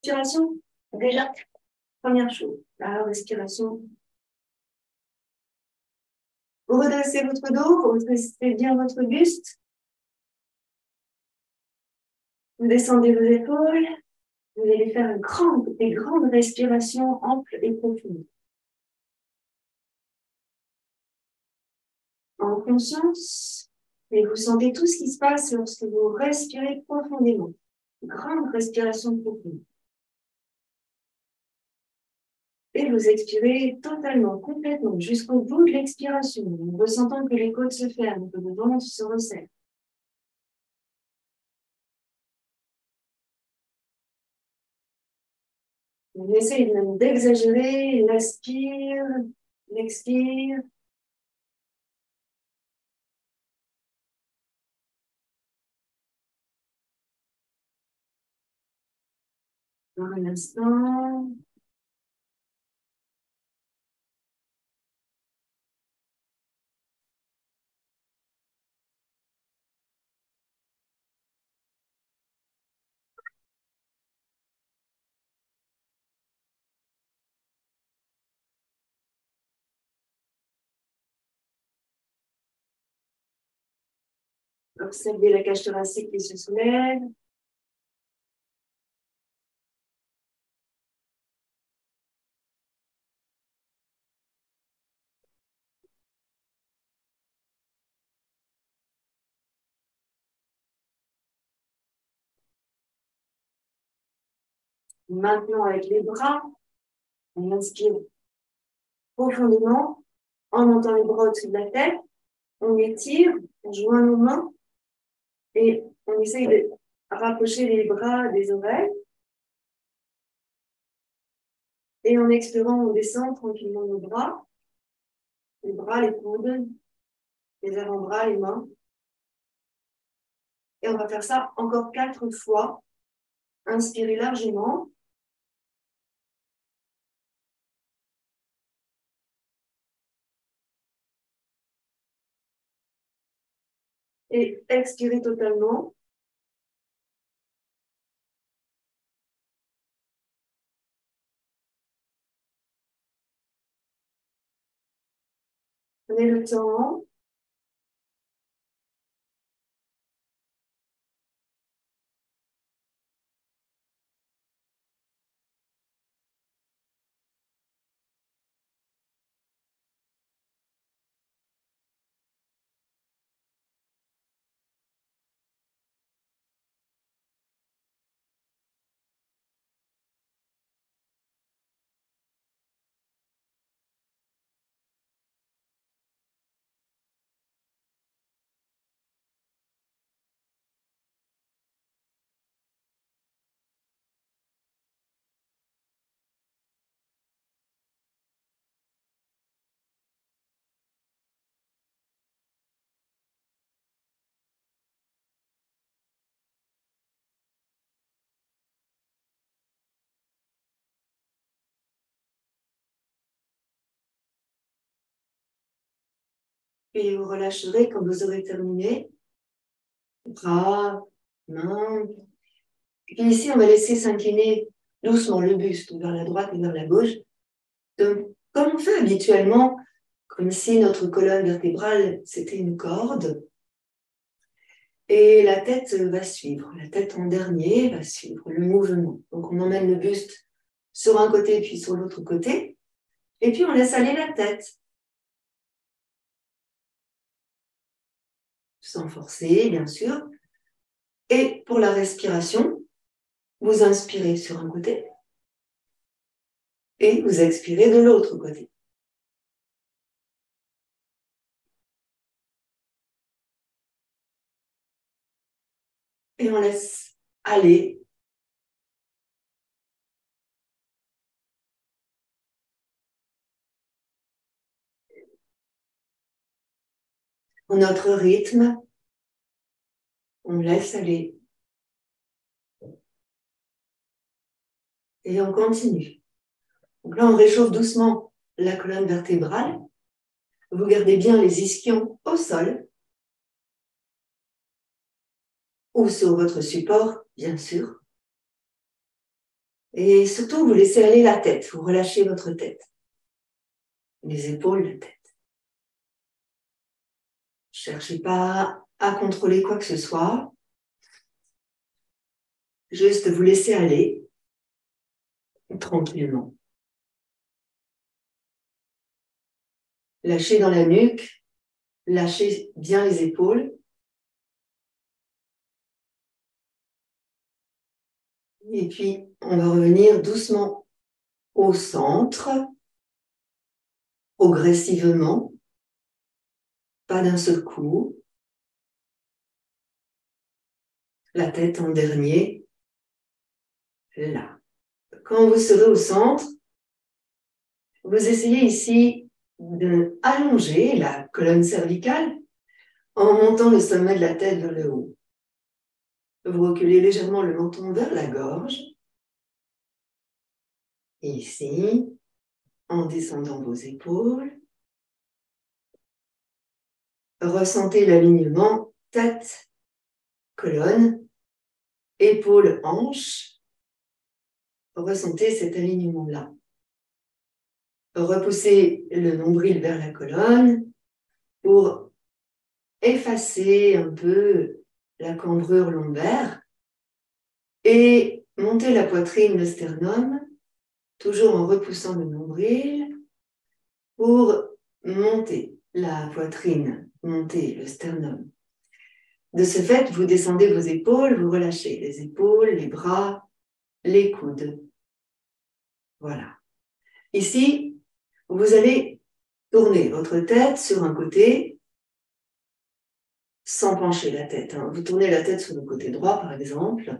respiration, déjà, première chose, la respiration. Vous redressez votre dos, vous redressez bien votre buste. Vous descendez vos épaules. Vous allez faire des grandes respirations amples et profondes. En conscience, et vous sentez tout ce qui se passe lorsque vous respirez profondément. Grande respiration profonde. Et vous expirez totalement, complètement, jusqu'au bout de l'expiration, en ressentant que les côtes se ferment, que le ventre se resserre. On essaye même d'exagérer, l'inspire, l'expire. Dans un instant. Observez la cage thoracique qui se soulève. Maintenant, avec les bras, on inspire profondément en montant les bras au-dessus de la tête. On étire, on joint nos mains et on essaye de rapprocher les bras des oreilles. Et en expirant, on descend tranquillement nos bras, les coudes, les avant-bras, les mains. Et on va faire ça encore 4 fois. Inspirez largement. Et expirez totalement. Prenez le temps. Et vous relâcherez quand vous aurez terminé. Bras, mains. Et puis ici, on va laisser s'incliner doucement le buste vers la droite et vers la gauche. Donc, comme on fait habituellement, comme si notre colonne vertébrale, c'était une corde. Et la tête va suivre. La tête en dernier va suivre le mouvement. Donc, on emmène le buste sur un côté puis sur l'autre côté. Et puis, on laisse aller la tête. Sans forcer, bien sûr. Et pour la respiration, vous inspirez sur un côté et vous expirez de l'autre côté. Et on laisse aller. En notre rythme, on laisse aller. Et on continue. Donc là, on réchauffe doucement la colonne vertébrale. Vous gardez bien les ischions au sol ou sur votre support, bien sûr. Et surtout, vous laissez aller la tête, vous relâchez votre tête. Les épaules, la tête. Ne cherchez pas à contrôler quoi que ce soit. Juste vous laissez aller tranquillement. Lâchez dans la nuque, lâchez bien les épaules. Et puis, on va revenir doucement au centre, progressivement, pas d'un seul coup. La tête en dernier, là. Quand vous serez au centre, vous essayez ici d'allonger la colonne cervicale en montant le sommet de la tête vers le haut. Vous reculez légèrement le menton vers la gorge. Et ici, en descendant vos épaules, ressentez l'alignement tête, colonne, épaules, hanches. Ressentez cet alignement-là. Repoussez le nombril vers la colonne pour effacer un peu la cambrure lombaire et monter la poitrine, le sternum, toujours en repoussant le nombril pour monter la poitrine, monter le sternum. De ce fait, vous descendez vos épaules, vous relâchez les épaules, les bras, les coudes. Voilà. Ici, vous allez tourner votre tête sur un côté sans pencher la tête. Vous tournez la tête sur le côté droit, par exemple.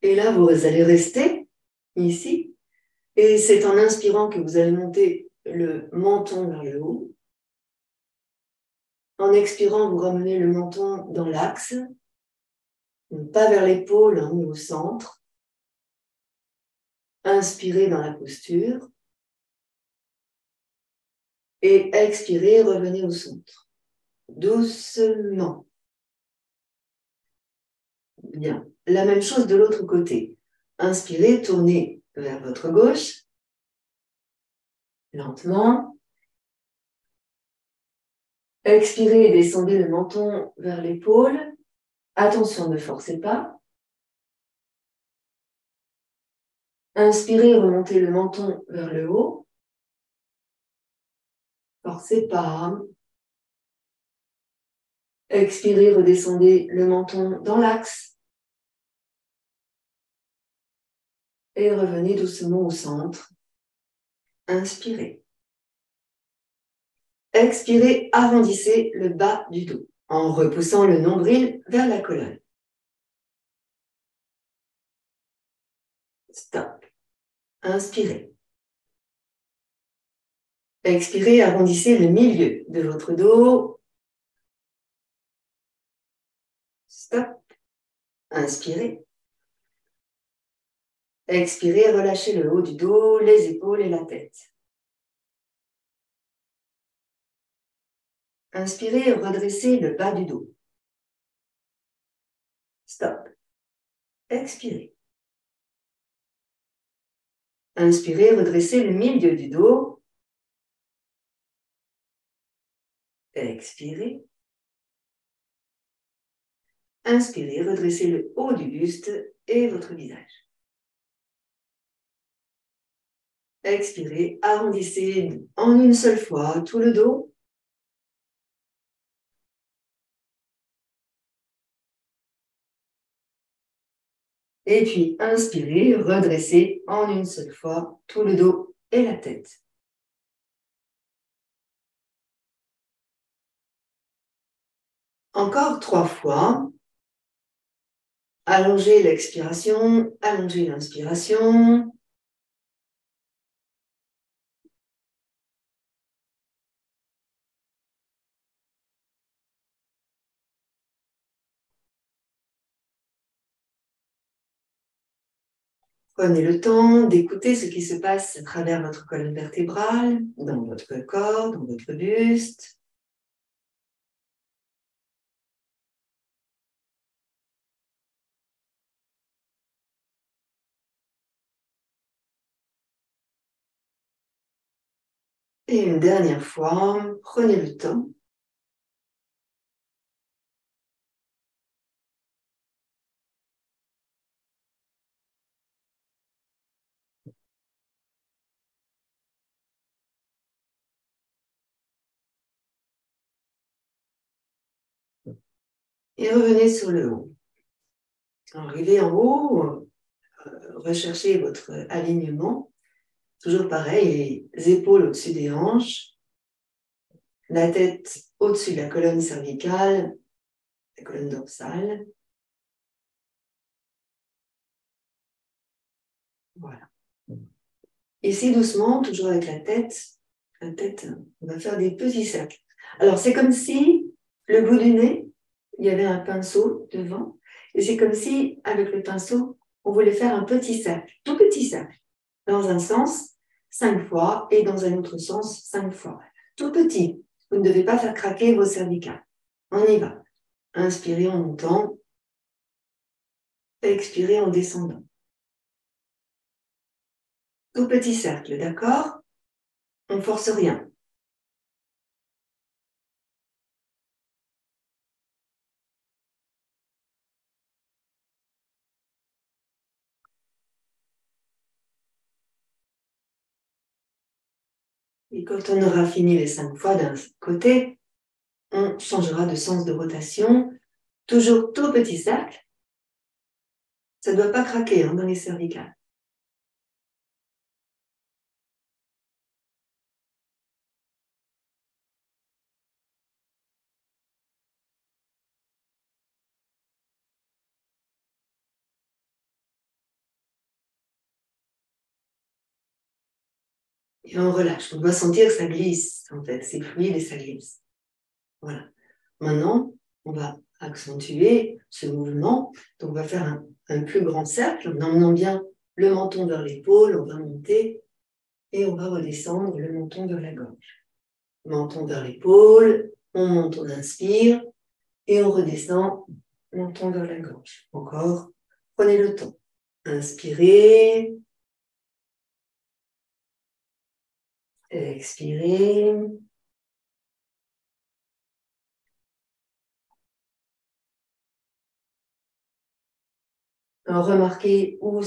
Et là, vous allez rester ici. Et c'est en inspirant que vous allez monter le menton vers le haut. En expirant, vous ramenez le menton dans l'axe, pas vers l'épaule, mais au centre. Inspirez dans la posture. Et expirez, revenez au centre. Doucement. Bien. La même chose de l'autre côté. Inspirez, tournez vers votre gauche. Lentement. Expirez, descendez le menton vers l'épaule. Attention, ne forcez pas. Inspirez, remontez le menton vers le haut. Forcez pas. Expirez, redescendez le menton dans l'axe. Et revenez doucement au centre. Inspirez. Expirez, arrondissez le bas du dos en repoussant le nombril vers la colonne. Stop. Inspirez. Expirez, arrondissez le milieu de votre dos. Stop. Inspirez. Expirez, relâchez le haut du dos, les épaules et la tête. Inspirez, redressez le bas du dos. Stop. Expirez. Inspirez, redressez le milieu du dos. Expirez. Inspirez, redressez le haut du buste et votre visage. Expirez, arrondissez en une seule fois tout le dos. Et puis, inspirez, redressez en une seule fois tout le dos et la tête. Encore 3 fois. Allongez l'expiration, allongez l'inspiration. Prenez le temps d'écouter ce qui se passe à travers votre colonne vertébrale, dans votre corps, dans votre buste. Et une dernière fois, prenez le temps. Et revenez sur le haut. Arrivez en haut, recherchez votre alignement. Toujours pareil, les épaules au-dessus des hanches, la tête au-dessus de la colonne cervicale, la colonne dorsale. Voilà. Ici, doucement, toujours avec la tête, on va faire des petits cercles. Alors, c'est comme si le bout du nez, il y avait un pinceau devant, et c'est comme si, avec le pinceau, on voulait faire un petit cercle, tout petit cercle, dans un sens, 5 fois, et dans un autre sens, 5 fois. Tout petit. Vous ne devez pas faire craquer vos cervicales. On y va. Inspirez en montant, expirez en descendant. Tout petit cercle, d'accord? On ne force rien. Et quand on aura fini les 5 fois d'un côté, on changera de sens de rotation. Toujours tout petit cercle. Ça ne doit pas craquer dans les cervicales. Et on relâche. On doit sentir que ça glisse, en fait. C'est fluide et ça glisse. Voilà. Maintenant, on va accentuer ce mouvement. Donc, on va faire un plus grand cercle en emmenant bien le menton vers l'épaule. On va monter et on va redescendre le menton vers la gorge. Menton vers l'épaule, on monte, on inspire et on redescend, menton vers la gorge. Encore, prenez le temps. Inspirez, expirez. Alors, remarquez où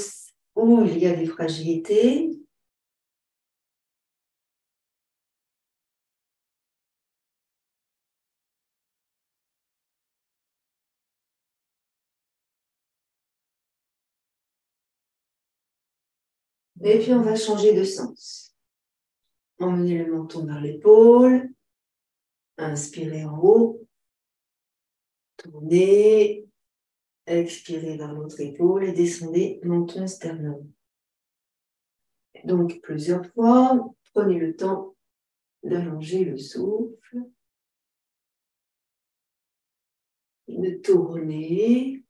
il y a des fragilités. Et puis, on va changer de sens. Emmenez le menton vers l'épaule. Inspirez en haut. Tournez. Expirez vers l'autre épaule et descendez menton sternum. Donc, plusieurs fois, prenez le temps d'allonger le souffle, de tourner,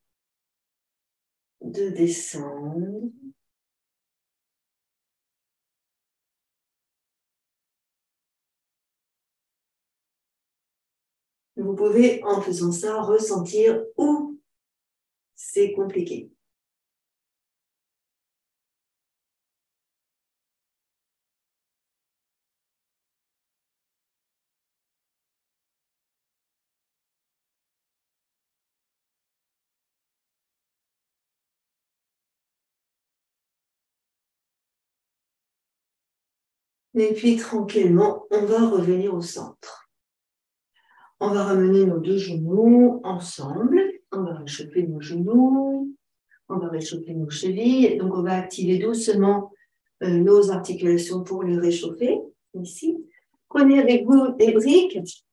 de descendre. Vous pouvez, en faisant ça, ressentir où c'est compliqué. Et puis, tranquillement, on va revenir au centre. On va ramener nos deux genoux ensemble. On va réchauffer nos genoux. On va réchauffer nos chevilles. Donc, on va activer doucement nos articulations pour les réchauffer. Ici. Prenez avec vous des briques.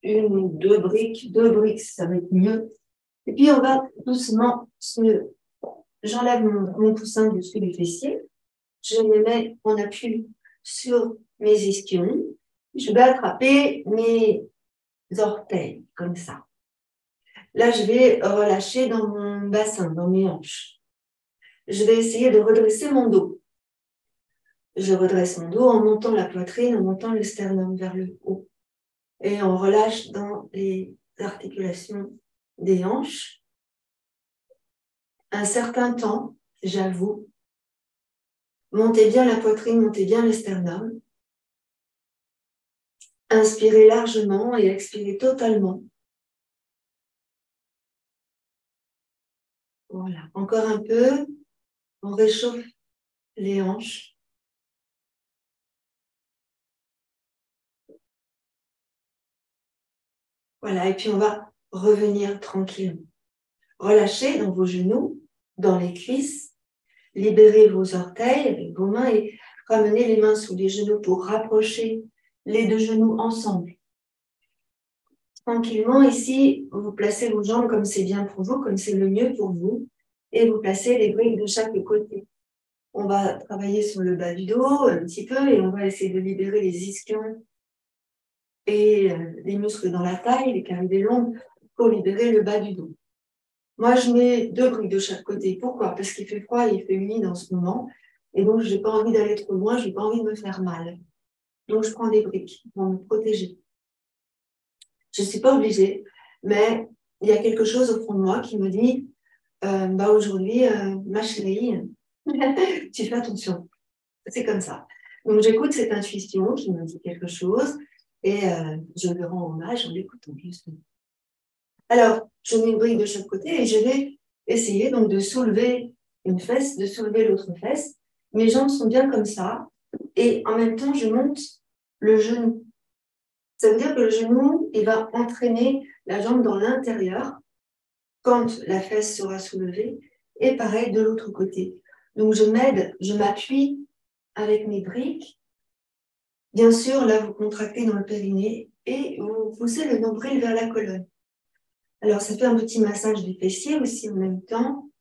Une ou deux briques, ça va être mieux. Et puis, on va doucement j'enlève mon coussin dessus les fessiers. Je me mets en appui sur mes ischions. Je vais attraper mes orteils, comme ça. Là, je vais relâcher dans mon bassin, dans mes hanches. Je vais essayer de redresser mon dos. Je redresse mon dos en montant la poitrine, en montant le sternum vers le haut. Et on relâche dans les articulations des hanches. Un certain temps, j'avoue. Montez bien la poitrine, montez bien le sternum. Inspirez largement et expirez totalement. Voilà, encore un peu. On réchauffe les hanches. Voilà, et puis on va revenir tranquillement. Relâchez dans vos genoux, dans les cuisses. Libérez vos orteils avec vos mains et ramenez les mains sous les genoux pour rapprocher les deux genoux ensemble. Tranquillement, ici, vous placez vos jambes comme c'est bien pour vous, comme c'est le mieux pour vous, et vous placez les briques de chaque côté. On va travailler sur le bas du dos un petit peu et on va essayer de libérer les ischions et les muscles dans la taille, les cavés longues, pour libérer le bas du dos. Moi, je mets 2 briques de chaque côté. Pourquoi? Parce qu'il fait froid et il fait humide en ce moment. Et donc, je n'ai pas envie d'aller trop loin, je n'ai pas envie de me faire mal. Donc, je prends des briques pour me protéger. Je ne suis pas obligée, mais il y a quelque chose au fond de moi qui me dit aujourd'hui, ma chérie, tu fais attention. C'est comme ça. Donc, j'écoute cette intuition qui me dit quelque chose et je lui rends hommage en l'écoutant justement. Alors, je mets une brique de chaque côté et je vais essayer donc de soulever une fesse, de soulever l'autre fesse. Mes jambes sont bien comme ça et en même temps, je monte le genou. Ça veut dire que le genou, il va entraîner la jambe dans l'intérieur quand la fesse sera soulevée et pareil de l'autre côté. Donc, je m'aide, je m'appuie avec mes briques. Bien sûr, là, vous contractez dans le périnée et vous poussez le nombril vers la colonne. Alors, ça fait un petit massage des fessiers aussi en même temps,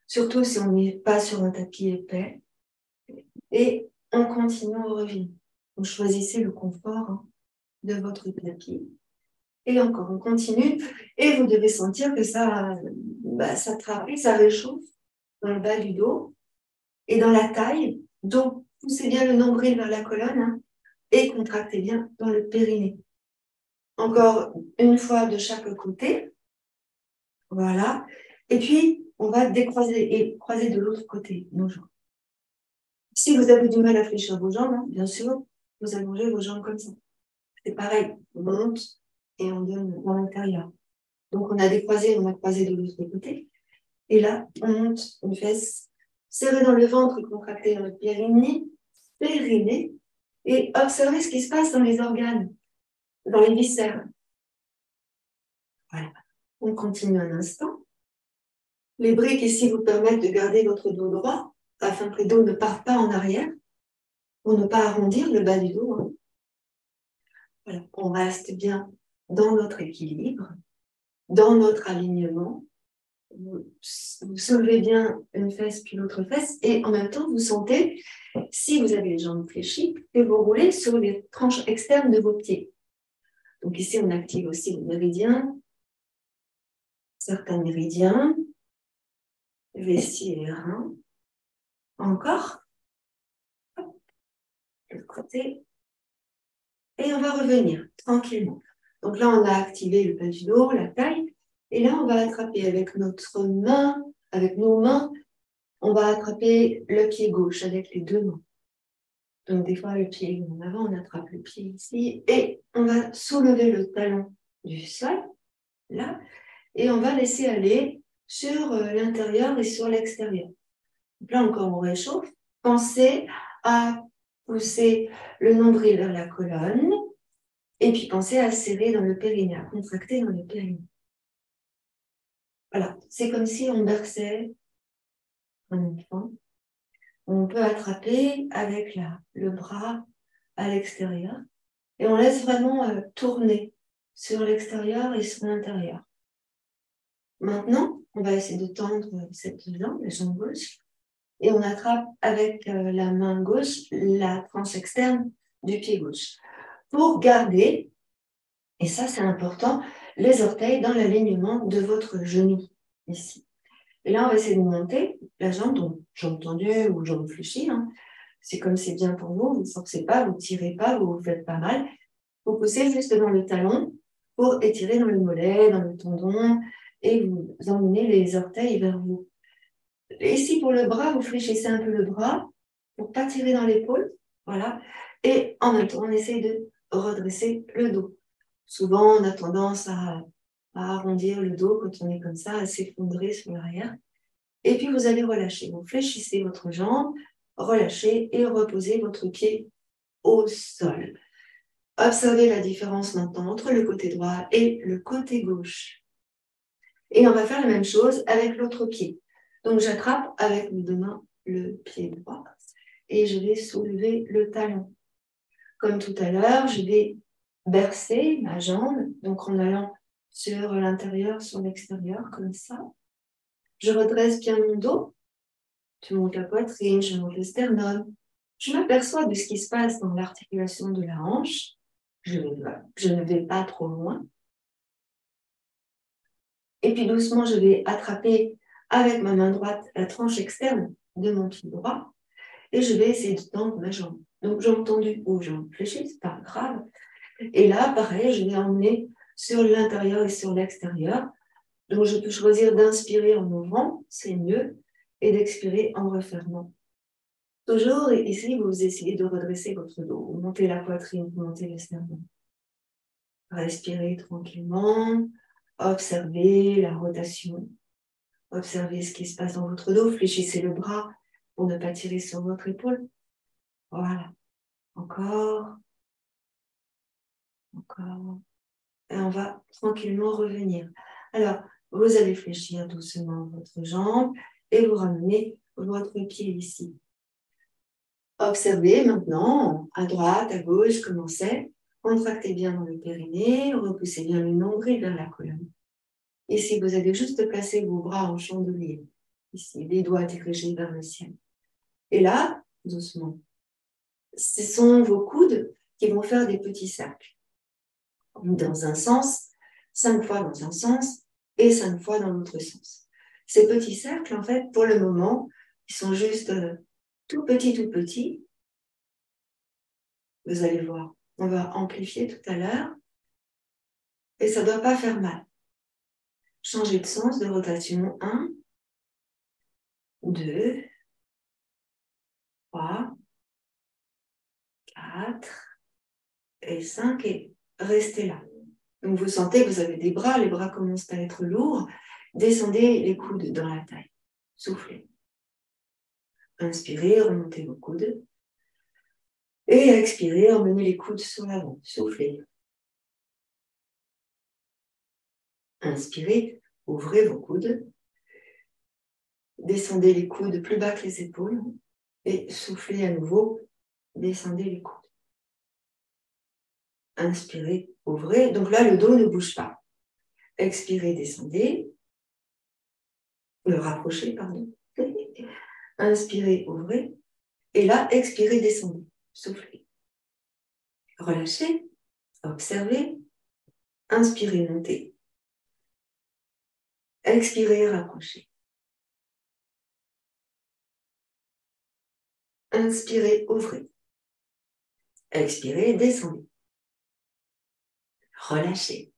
surtout si on n'est pas sur un tapis épais. Et on continue, on revient. Donc, choisissez le confort de votre tapis. Et encore, on continue. Et vous devez sentir que ça travaille, ça réchauffe dans le bas du dos et dans la taille. Donc, poussez bien le nombril vers la colonne et contractez bien dans le périnée. Encore une fois de chaque côté. Voilà. Et puis, on va décroiser et croiser de l'autre côté nos jambes. Si vous avez du mal à fléchir vos jambes, bien sûr, vous allongez vos jambes comme ça. C'est pareil, on monte et on donne dans l'intérieur. Donc, on a décroisé, on a croisé de l'autre côté. Et là, on monte une fesse serrée dans le ventre et contractée dans le périnée. Et observez ce qui se passe dans les organes, dans les viscères. Voilà. On continue un instant. Les briques ici vous permettent de garder votre dos droit afin que le dos ne parte pas en arrière pour ne pas arrondir le bas du dos. Voilà. On reste bien dans notre équilibre, dans notre alignement. Vous soulevez bien une fesse puis l'autre fesse et en même temps vous sentez, si vous avez les jambes fléchies, que vous roulez sur les tranches externes de vos pieds. Donc ici on active aussi les méridiens, certains méridiens, vessie et reins. Encore. De l'autre côté. Et on va revenir tranquillement. Donc là, on a activé le bas du dos, la taille. Et là, on va attraper avec notre main, avec nos mains, on va attraper le pied gauche avec les 2 mains. Donc des fois, le pied est en avant, on attrape le pied ici. Et on va soulever le talon du sol, là. Et on va laisser aller sur l'intérieur et sur l'extérieur. Donc là encore, on réchauffe. Pensez à pousser le nombril vers la colonne et puis pensez à serrer dans le périnée, à contracter dans le périnée. Voilà, c'est comme si on berçait un enfant. On peut attraper avec le bras à l'extérieur et on laisse vraiment tourner sur l'extérieur et sur l'intérieur. Maintenant, on va essayer de tendre cette jambe, la jambe gauche. Et on attrape avec la main gauche la tranche externe du pied gauche. Pour garder, et ça c'est important, les orteils dans l'alignement de votre genou, ici. Et là, on va essayer de monter la jambe, donc jambe tendue ou jambe fléchie. C'est comme c'est bien pour vous, vous ne forcez pas, vous ne tirez pas, vous ne vous faites pas mal. Vous poussez juste dans le talon pour étirer dans le mollet, dans le tendon, et vous emmenez les orteils vers vous. Et ici, pour le bras, vous fléchissez un peu le bras pour ne pas tirer dans l'épaule. Voilà. Et en même temps, on essaye de redresser le dos. Souvent, on a tendance à arrondir le dos quand on est comme ça, à s'effondrer sur l'arrière. Et puis, vous allez relâcher. Vous fléchissez votre jambe, relâchez et reposez votre pied au sol. Observez la différence maintenant entre le côté droit et le côté gauche. Et on va faire la même chose avec l'autre pied. Donc, j'attrape avec mes deux mains le pied droit et je vais soulever le talon. Comme tout à l'heure, je vais bercer ma jambe, donc en allant sur l'intérieur, sur l'extérieur, comme ça. Je redresse bien mon dos. Je monte la poitrine, je monte le sternum. Je m'aperçois de ce qui se passe dans l'articulation de la hanche. Je ne vais pas trop loin. Et puis doucement, je vais attraper avec ma main droite la tranche externe de mon pied droit et je vais essayer de tendre ma jambe. Donc, jambe tendue ou jambe fléchie, c'est pas grave. Et là, pareil, je vais emmener sur l'intérieur et sur l'extérieur. Donc, je peux choisir d'inspirer en ouvrant, c'est mieux, et d'expirer en refermant. Toujours ici, vous essayez de redresser votre dos. Vous montez la poitrine, vous montez le sternum. Respirez tranquillement. Observez la rotation. Observez ce qui se passe dans votre dos. Fléchissez le bras pour ne pas tirer sur votre épaule. Voilà. Encore. Encore. Et on va tranquillement revenir. Alors, vous allez fléchir doucement votre jambe et vous ramenez votre pied ici. Observez maintenant, à droite, à gauche, comment c'est. Contractez bien dans le périnée, repoussez bien le nombril vers la colonne. Ici, vous allez juste placer vos bras en chandelier. Ici, les doigts dirigés vers le ciel. Et là, doucement, ce sont vos coudes qui vont faire des petits cercles. Dans un sens, 5 fois dans un sens et 5 fois dans l'autre sens. Ces petits cercles, en fait, pour le moment, ils sont juste tout petits. Vous allez voir, on va amplifier tout à l'heure et ça ne doit pas faire mal. Changer de sens, de rotation. 1, 2, 3, 4 et 5 et restez là. Donc vous sentez que vous avez des bras, les bras commencent à être lourds. Descendez les coudes dans la taille. Soufflez. Inspirez, remontez vos coudes. Et expirez, emmenez les coudes sur l'avant. Soufflez. Inspirez, ouvrez vos coudes. Descendez les coudes plus bas que les épaules. Et soufflez à nouveau. Descendez les coudes. Inspirez, ouvrez. Donc là, le dos ne bouge pas. Expirez, descendez. Le rapprochez, pardon. Inspirez, ouvrez. Et là, expirez, descendez. Soufflez. Relâchez. Observez. Inspirez, montez. Expirez, rapprochez. Inspirez, ouvrez. Expirez, descendez. Relâchez.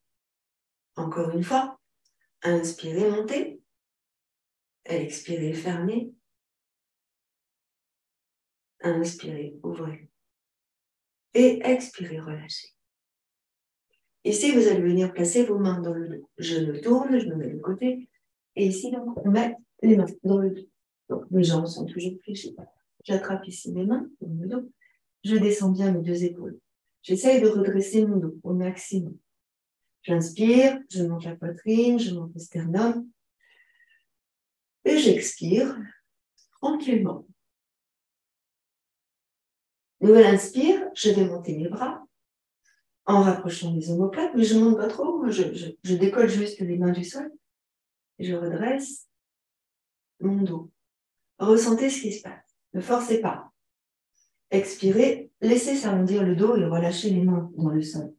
Encore une fois. Inspirez, montez. Expirez, fermez. Inspirez, ouvrez. Et expirez, relâchez. Ici, vous allez venir placer vos mains dans le dos. Je me tourne, je me mets de côté. Et ici, donc, on met les mains dans le dos. Donc, mes jambes sont toujours fléchies. J'attrape ici mes mains dans le dos. Je descends bien mes deux épaules. J'essaye de redresser mon dos au maximum. J'inspire, je monte la poitrine, je monte le sternum. Et j'expire tranquillement. Nouvelle inspire, je vais monter mes bras en rapprochant les omoplates, mais je ne monte pas trop. Je décolle juste les mains du sol. Et je redresse mon dos. Ressentez ce qui se passe. Ne forcez pas. Expirez, laissez s'arrondir le dos et relâchez les mains dans le sol.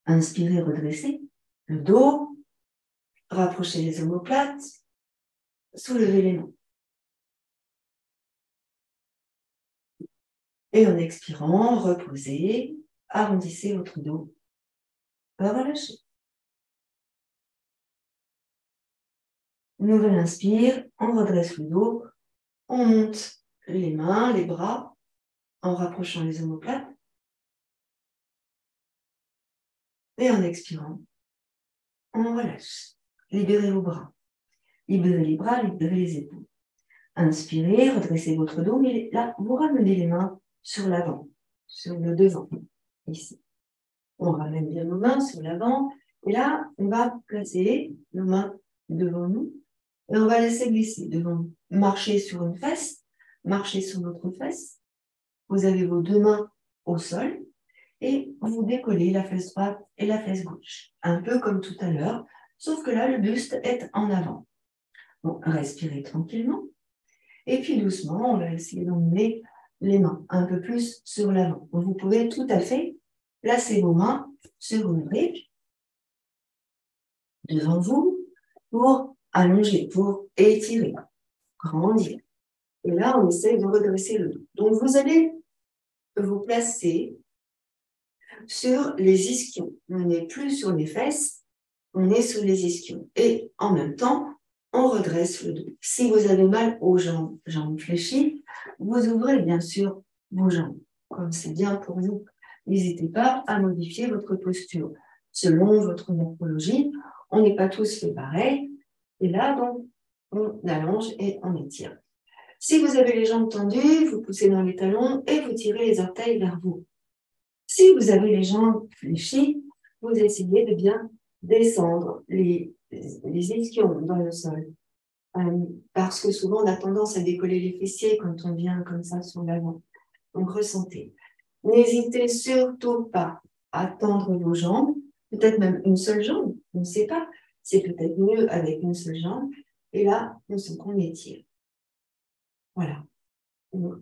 Inspirez, redressez le dos, rapprochez les omoplates, soulevez les mains. Et en expirant, reposez, arrondissez votre dos, relâchez. Nouvelle inspire, on redresse le dos, on monte les mains, les bras, en rapprochant les omoplates. Et en expirant, on relâche. Libérez vos bras. Libérez les bras, libérez les épaules. Inspirez, redressez votre dos, mais là, vous ramenez les mains sur l'avant, sur le devant, ici. On ramène bien nos mains sur l'avant, et là, on va placer nos mains devant nous, et on va laisser glisser devant nous. Marchez sur une fesse, marchez sur l'autre fesse. Vous avez vos deux mains au sol, et vous décollez la fesse droite et la fesse gauche. Un peu comme tout à l'heure, sauf que là, le buste est en avant. Bon, respirez tranquillement. Et puis doucement, on va essayer d'emmener les mains un peu plus sur l'avant. Vous pouvez tout à fait placer vos mains sur une brique devant vous pour allonger, pour étirer, grandir. Et là, on essaie de redresser le dos. Donc, vous allez vous placer sur les ischions. On n'est plus sur les fesses, on est sur les ischions. Et en même temps, on redresse le dos. Si vous avez mal aux jambes, jambes fléchies, vous ouvrez bien sûr vos jambes, comme c'est bien pour vous. N'hésitez pas à modifier votre posture selon votre morphologie. On n'est pas tous fait pareil. Et là, donc, on allonge et on étire. Si vous avez les jambes tendues, vous poussez dans les talons et vous tirez les orteils vers vous. Si vous avez les jambes fléchies, vous essayez de bien descendre les ischions dans le sol. Parce que souvent, on a tendance à décoller les fessiers quand on vient comme ça sur l'avant. Donc, ressentez. N'hésitez surtout pas à tendre vos jambes, peut-être même une seule jambe, on ne sait pas. C'est peut-être mieux avec une seule jambe. Et là, on sent qu'on étire. Voilà.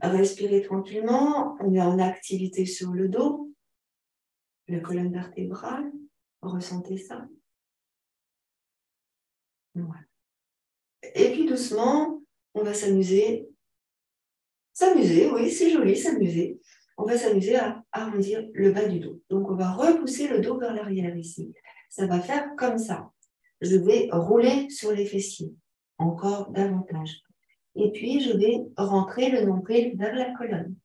Respirez tranquillement. On est en activité sur le dos, la colonne vertébrale. Ressentez ça. Voilà. Et puis doucement, on va s'amuser. S'amuser, oui, c'est joli, s'amuser. On va s'amuser à arrondir le bas du dos. Donc, on va repousser le dos vers l'arrière ici. Ça va faire comme ça. Je vais rouler sur les fessiers, encore davantage. Et puis, je vais rentrer le nombril vers la colonne.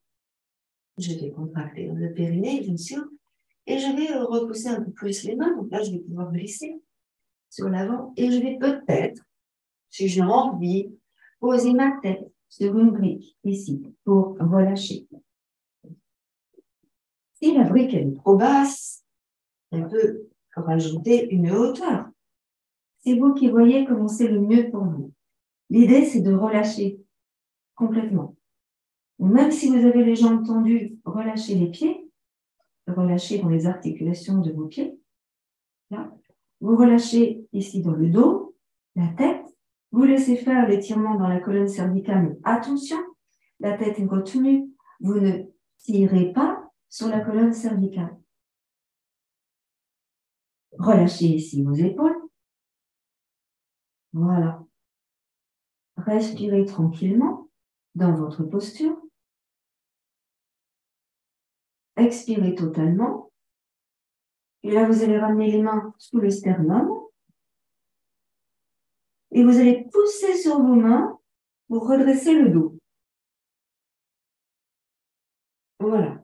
Je vais contracter le périnée, bien sûr. Et je vais repousser un peu plus les mains. Donc là, je vais pouvoir glisser sur l'avant. Et je vais peut-être, si j'ai envie, poser ma tête sur une brique ici pour relâcher. Si la brique est trop basse, on peut rajouter une hauteur. C'est vous qui voyez comment c'est le mieux pour vous. L'idée, c'est de relâcher complètement. Même si vous avez les jambes tendues, relâchez les pieds, relâchez dans les articulations de vos pieds. Là. Vous relâchez ici dans le dos, la tête. Vous laissez faire l'étirement dans la colonne cervicale. Mais attention, la tête est retenue. Vous ne tirez pas sur la colonne cervicale. Relâchez ici vos épaules. Voilà. Respirez tranquillement dans votre posture. Expirez totalement. Et là, vous allez ramener les mains sous le sternum. Et vous allez pousser sur vos mains pour redresser le dos. Voilà.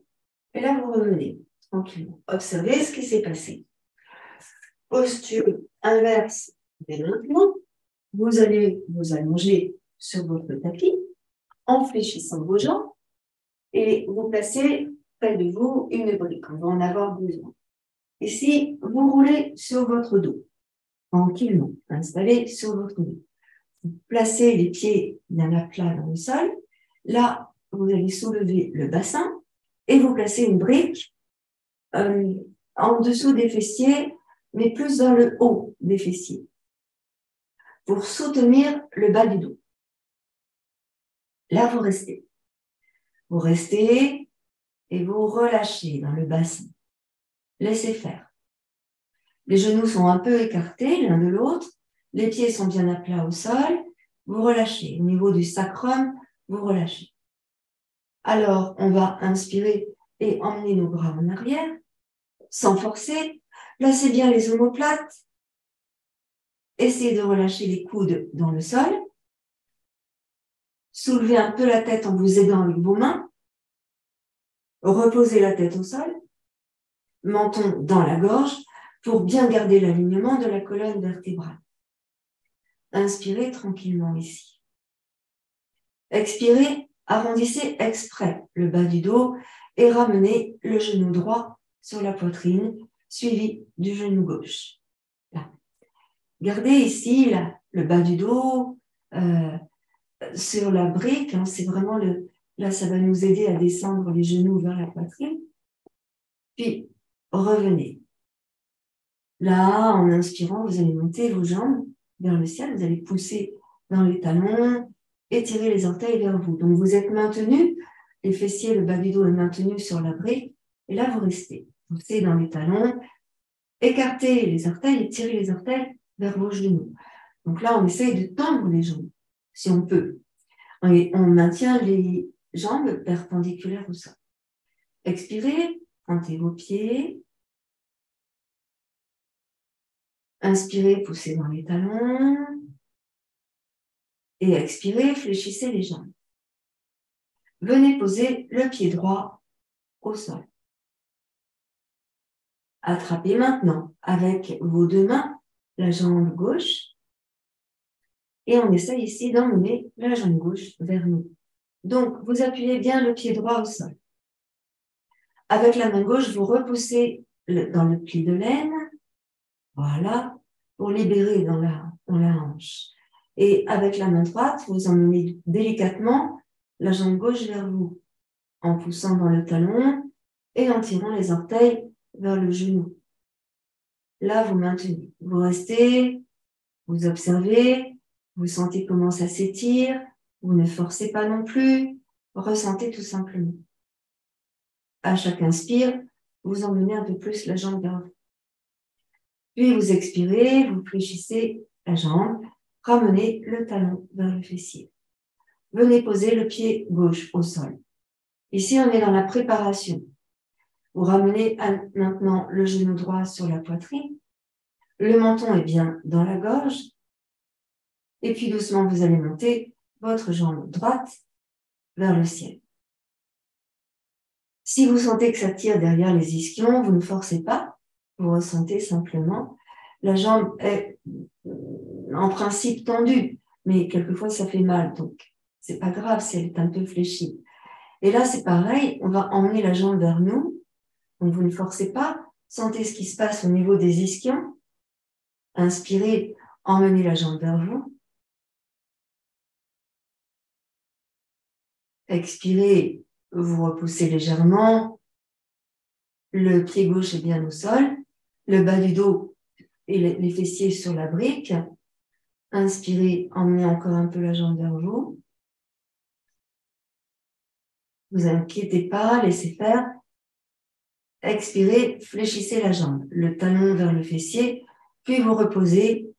Et là, vous revenez tranquillement. Observez ce qui s'est passé. Posture inverse dès maintenant. Vous allez vous allonger sur votre tapis en fléchissant vos jambes et vous placez près de vous une brique. On va en avoir besoin. Ici, vous roulez sur votre dos, tranquillement, installé sur votre dos. Vous placez les pieds bien à plat dans le sol. Là, vous allez soulever le bassin et vous placez une brique en dessous des fessiers, mais plus dans le haut des fessiers, pour soutenir le bas du dos. Là, vous restez. Vous restez et vous relâchez dans le bassin. Laissez faire. Les genoux sont un peu écartés l'un de l'autre. Les pieds sont bien à plat au sol. Vous relâchez. Au niveau du sacrum, vous relâchez. Alors, on va inspirer et emmener nos bras en arrière, sans forcer. Placez bien les omoplates. Essayez de relâcher les coudes dans le sol. Soulevez un peu la tête en vous aidant avec vos mains. Reposez la tête au sol, menton dans la gorge, pour bien garder l'alignement de la colonne vertébrale. Inspirez tranquillement ici. Expirez, arrondissez exprès le bas du dos et ramenez le genou droit sur la poitrine, suivi du genou gauche. Là. Gardez ici le bas du dos sur la brique, hein, c'est vraiment là, ça va nous aider à descendre les genoux vers la poitrine. Puis, revenez. Là, en inspirant, vous allez monter vos jambes vers le ciel, vous allez pousser dans les talons, étirer les orteils vers vous. Donc, vous êtes maintenu, les fessiers, le bas du dos est maintenu sur la brique, et là, vous restez. Poussez dans les talons, écartez les orteils, étirez les orteils vers vos genoux. Donc là, on essaye de tendre les jambes, si on peut. Et on maintient les jambes perpendiculaires au sol. Expirez, pointez vos pieds. Inspirez, poussez dans les talons. Et expirez, fléchissez les jambes. Venez poser le pied droit au sol. Attrapez maintenant avec vos deux mains la jambe gauche. Et on essaye ici d'emmener la jambe gauche vers nous. Donc, vous appuyez bien le pied droit au sol. Avec la main gauche, vous repoussez dans le pli de laine. Voilà, pour libérer dans la hanche. Et avec la main droite, vous emmenez délicatement la jambe gauche vers vous, en poussant dans le talon et en tirant les orteils vers le genou. Là, vous maintenez. Vous restez, vous observez, vous sentez comment ça s'étire, vous ne forcez pas non plus, ressentez tout simplement. À chaque inspire, vous emmenez un peu plus la jambe vers vous. Puis vous expirez, vous fléchissez la jambe, ramenez le talon vers le fessier. Venez poser le pied gauche au sol. Ici, on est dans la préparation. Vous ramenez maintenant le genou droit sur la poitrine. Le menton est bien dans la gorge. Et puis doucement, vous allez monter votre jambe droite vers le ciel. Si vous sentez que ça tire derrière les ischions, vous ne forcez pas. Vous ressentez simplement. La jambe est en principe tendue, mais quelquefois ça fait mal. Donc, c'est pas grave si elle est un peu fléchie. Et là, c'est pareil. On va emmener la jambe vers nous. Donc, vous ne forcez pas. Sentez ce qui se passe au niveau des ischions. Inspirez, emmenez la jambe vers vous. Expirez, vous repoussez légèrement. Le pied gauche est bien au sol. Le bas du dos et les fessiers sur la brique. Inspirez, emmenez encore un peu la jambe vers vous. Ne vous inquiétez pas, laissez faire. Expirez, fléchissez la jambe, le talon vers le fessier, puis vous reposez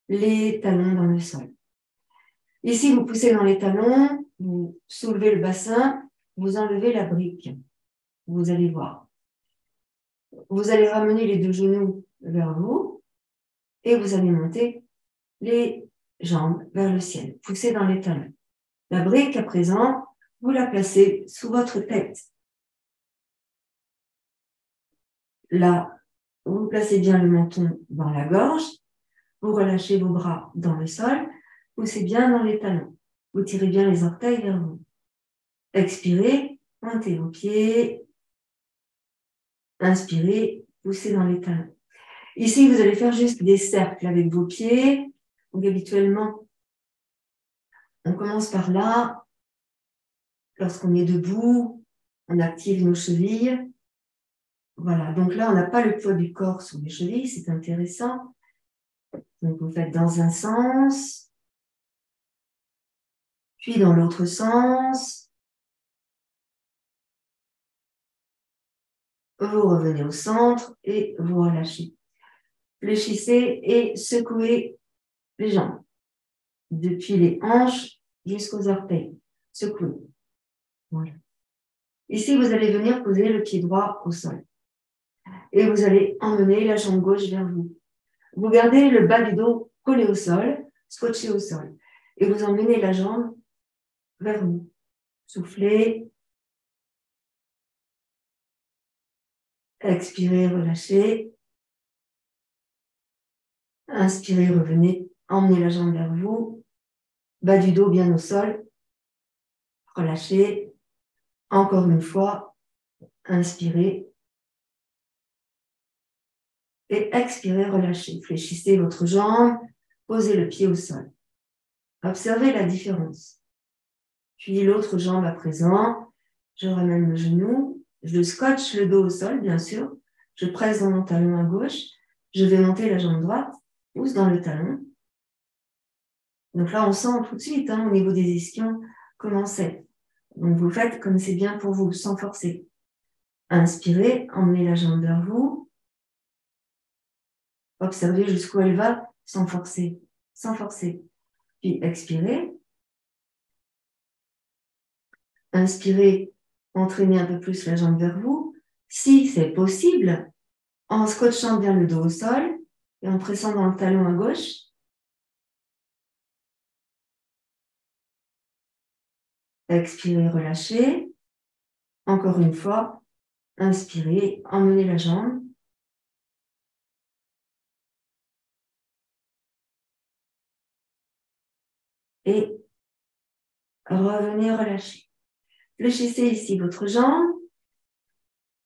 les talons dans le sol. Ici, vous poussez dans les talons, vous soulevez le bassin, vous enlevez la brique. Vous allez voir. Vous allez ramener les deux genoux vers vous et vous allez monter les jambes vers le ciel. Poussez dans les talons. La brique, à présent, vous la placez sous votre tête. Là, vous placez bien le menton dans la gorge. Vous relâchez vos bras dans le sol. Poussez bien dans les talons. Vous tirez bien les orteils vers vous. Expirez, pointez vos pieds. Inspirez, poussez dans les talons. Ici, vous allez faire juste des cercles avec vos pieds. Donc, habituellement, on commence par là. Lorsqu'on est debout, on active nos chevilles. Voilà, donc là, on n'a pas le poids du corps sur les chevilles, c'est intéressant. Donc, vous faites dans un sens, puis dans l'autre sens. Vous revenez au centre et vous relâchez. Fléchissez et secouez les jambes, depuis les hanches jusqu'aux orteils. Secouez. Voilà. Ici, vous allez venir poser le pied droit au sol. Et vous allez emmener la jambe gauche vers vous. Vous gardez le bas du dos collé au sol, scotché au sol. Et vous emmenez la jambe vers vous. Soufflez. Expirez, relâchez. Inspirez, revenez. Emmenez la jambe vers vous. Bas du dos bien au sol. Relâchez. Encore une fois. Inspirez. Et expirez, relâchez. Fléchissez votre jambe. Posez le pied au sol. Observez la différence. Puis l'autre jambe à présent. Je ramène le genou. Je scotche le dos au sol, bien sûr. Je presse dans mon talon à gauche. Je vais monter la jambe droite. Pousse dans le talon. Donc là, on sent tout de suite, au niveau des ischions, comment c'est. Donc vous faites comme c'est bien pour vous, sans forcer. Inspirez, emmenez la jambe vers vous. Observez jusqu'où elle va, sans forcer. Sans forcer. Puis expirez. Inspirez, entraînez un peu plus la jambe vers vous. Si c'est possible, en scotchant bien le dos au sol et en pressant dans le talon à gauche. Expirez, relâchez. Encore une fois, inspirez, emmenez la jambe. Et revenez relâcher. Fléchissez ici votre jambe.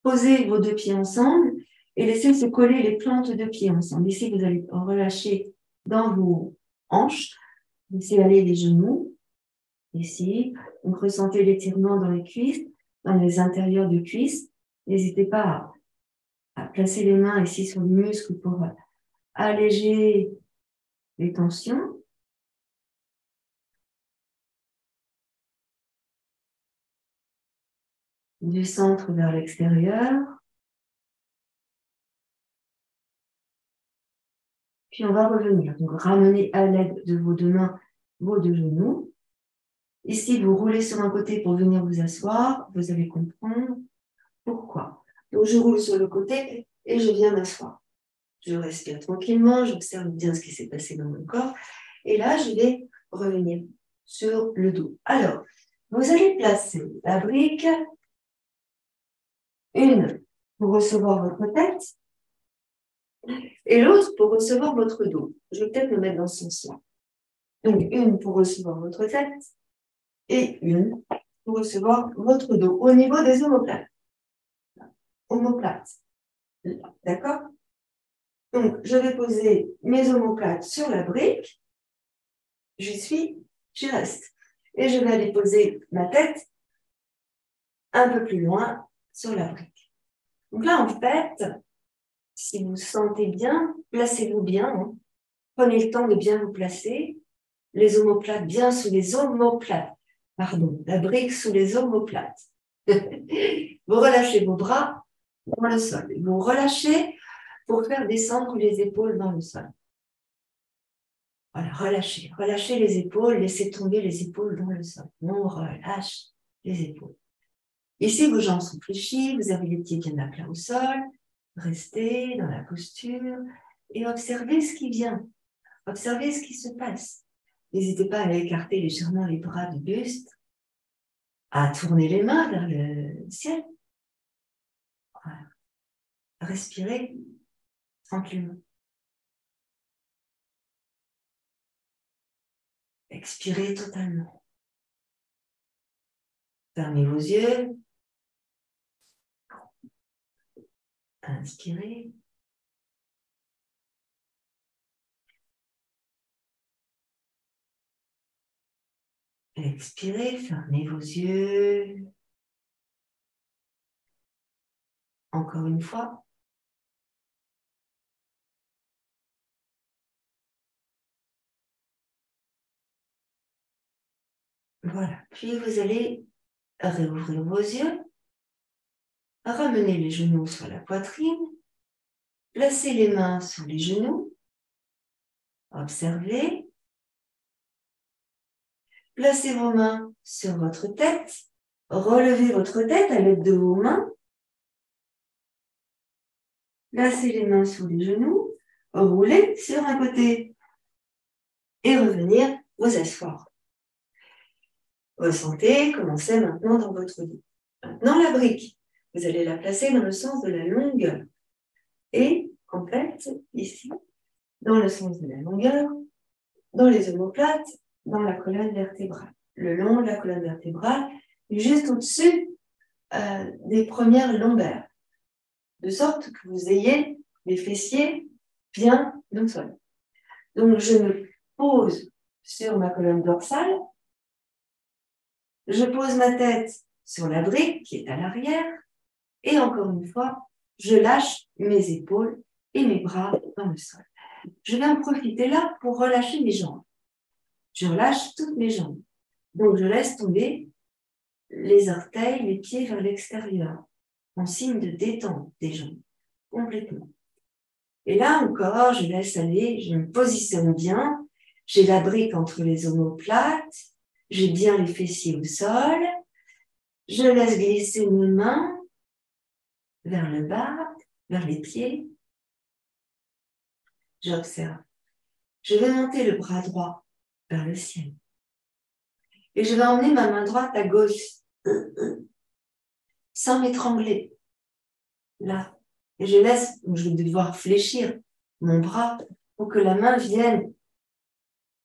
Posez vos deux pieds ensemble et laissez se coller les plantes de pieds ensemble. Ici, vous allez relâcher dans vos hanches. Laissez aller les genoux. Ici, donc ressentez l'étirement dans les cuisses, dans les intérieurs de cuisses. N'hésitez pas à placer les mains ici sur les muscles pour alléger les tensions. Du centre vers l'extérieur. Puis on va revenir. Donc ramenez à l'aide de vos deux mains vos deux genoux. Ici, vous roulez sur un côté pour venir vous asseoir. Vous allez comprendre pourquoi. Donc je roule sur le côté et je viens m'asseoir. Je respire tranquillement, j'observe bien ce qui s'est passé dans mon corps. Et là, je vais revenir sur le dos. Alors, vous allez placer la brique, une pour recevoir votre tête et l'autre pour recevoir votre dos. Je vais peut-être me mettre dans ce sens-là. Donc, une pour recevoir votre tête et une pour recevoir votre dos au niveau des omoplates. Omoplates. D'accord? Donc, je vais poser mes omoplates sur la brique. J'y reste. Et je vais aller poser ma tête un peu plus loin sur la brique. Donc là, en fait, si vous sentez bien, placez-vous bien. Prenez le temps de bien vous placer. Les omoplates bien sous les omoplates. Pardon, la brique sous les omoplates. Vous relâchez vos bras dans le sol. Vous relâchez pour faire descendre les épaules dans le sol. Voilà, relâchez. Relâchez les épaules, laissez tomber les épaules dans le sol. On relâche les épaules. Ici, vos jambes sont fléchies, vous avez les pieds bien à plat au sol. Restez dans la posture et observez ce qui vient. Observez ce qui se passe. N'hésitez pas à écarter légèrement les bras du buste, à tourner les mains vers le ciel. Voilà. Respirez tranquillement. Expirez totalement. Fermez vos yeux. Inspirez. Expirez, fermez vos yeux. Encore une fois. Voilà. Puis vous allez réouvrir vos yeux. Ramenez les genoux sur la poitrine. Placez les mains sur les genoux. Observez. Placez vos mains sur votre tête. Relevez votre tête à l'aide de vos mains. Placez les mains sur les genoux. Roulez sur un côté. Et revenir vous asseoir. Ressentez, commencez maintenant dans votre dos. Maintenant la brique. Vous allez la placer dans le sens de la longueur. Et, en fait, ici, dans le sens de la longueur, dans les omoplates, dans la colonne vertébrale. Le long de la colonne vertébrale, juste au-dessus des premières lombaires. De sorte que vous ayez les fessiers bien au sol. Donc, je me pose sur ma colonne dorsale. Je pose ma tête sur la brique qui est à l'arrière. Et encore une fois, je lâche mes épaules et mes bras dans le sol. Je vais en profiter là pour relâcher mes jambes. Je relâche toutes mes jambes. Donc, je laisse tomber les orteils, les pieds vers l'extérieur, en signe de détente des jambes, complètement. Et là encore, je laisse aller, je me positionne bien, j'ai la brique entre les omoplates, j'ai bien les fessiers au sol, je laisse glisser mes mains vers le bas, vers les pieds. J'observe. Je vais monter le bras droit vers le ciel. Et je vais emmener ma main droite à gauche, sans m'étrangler. Là. Et je laisse, je vais devoir fléchir mon bras pour que la main vienne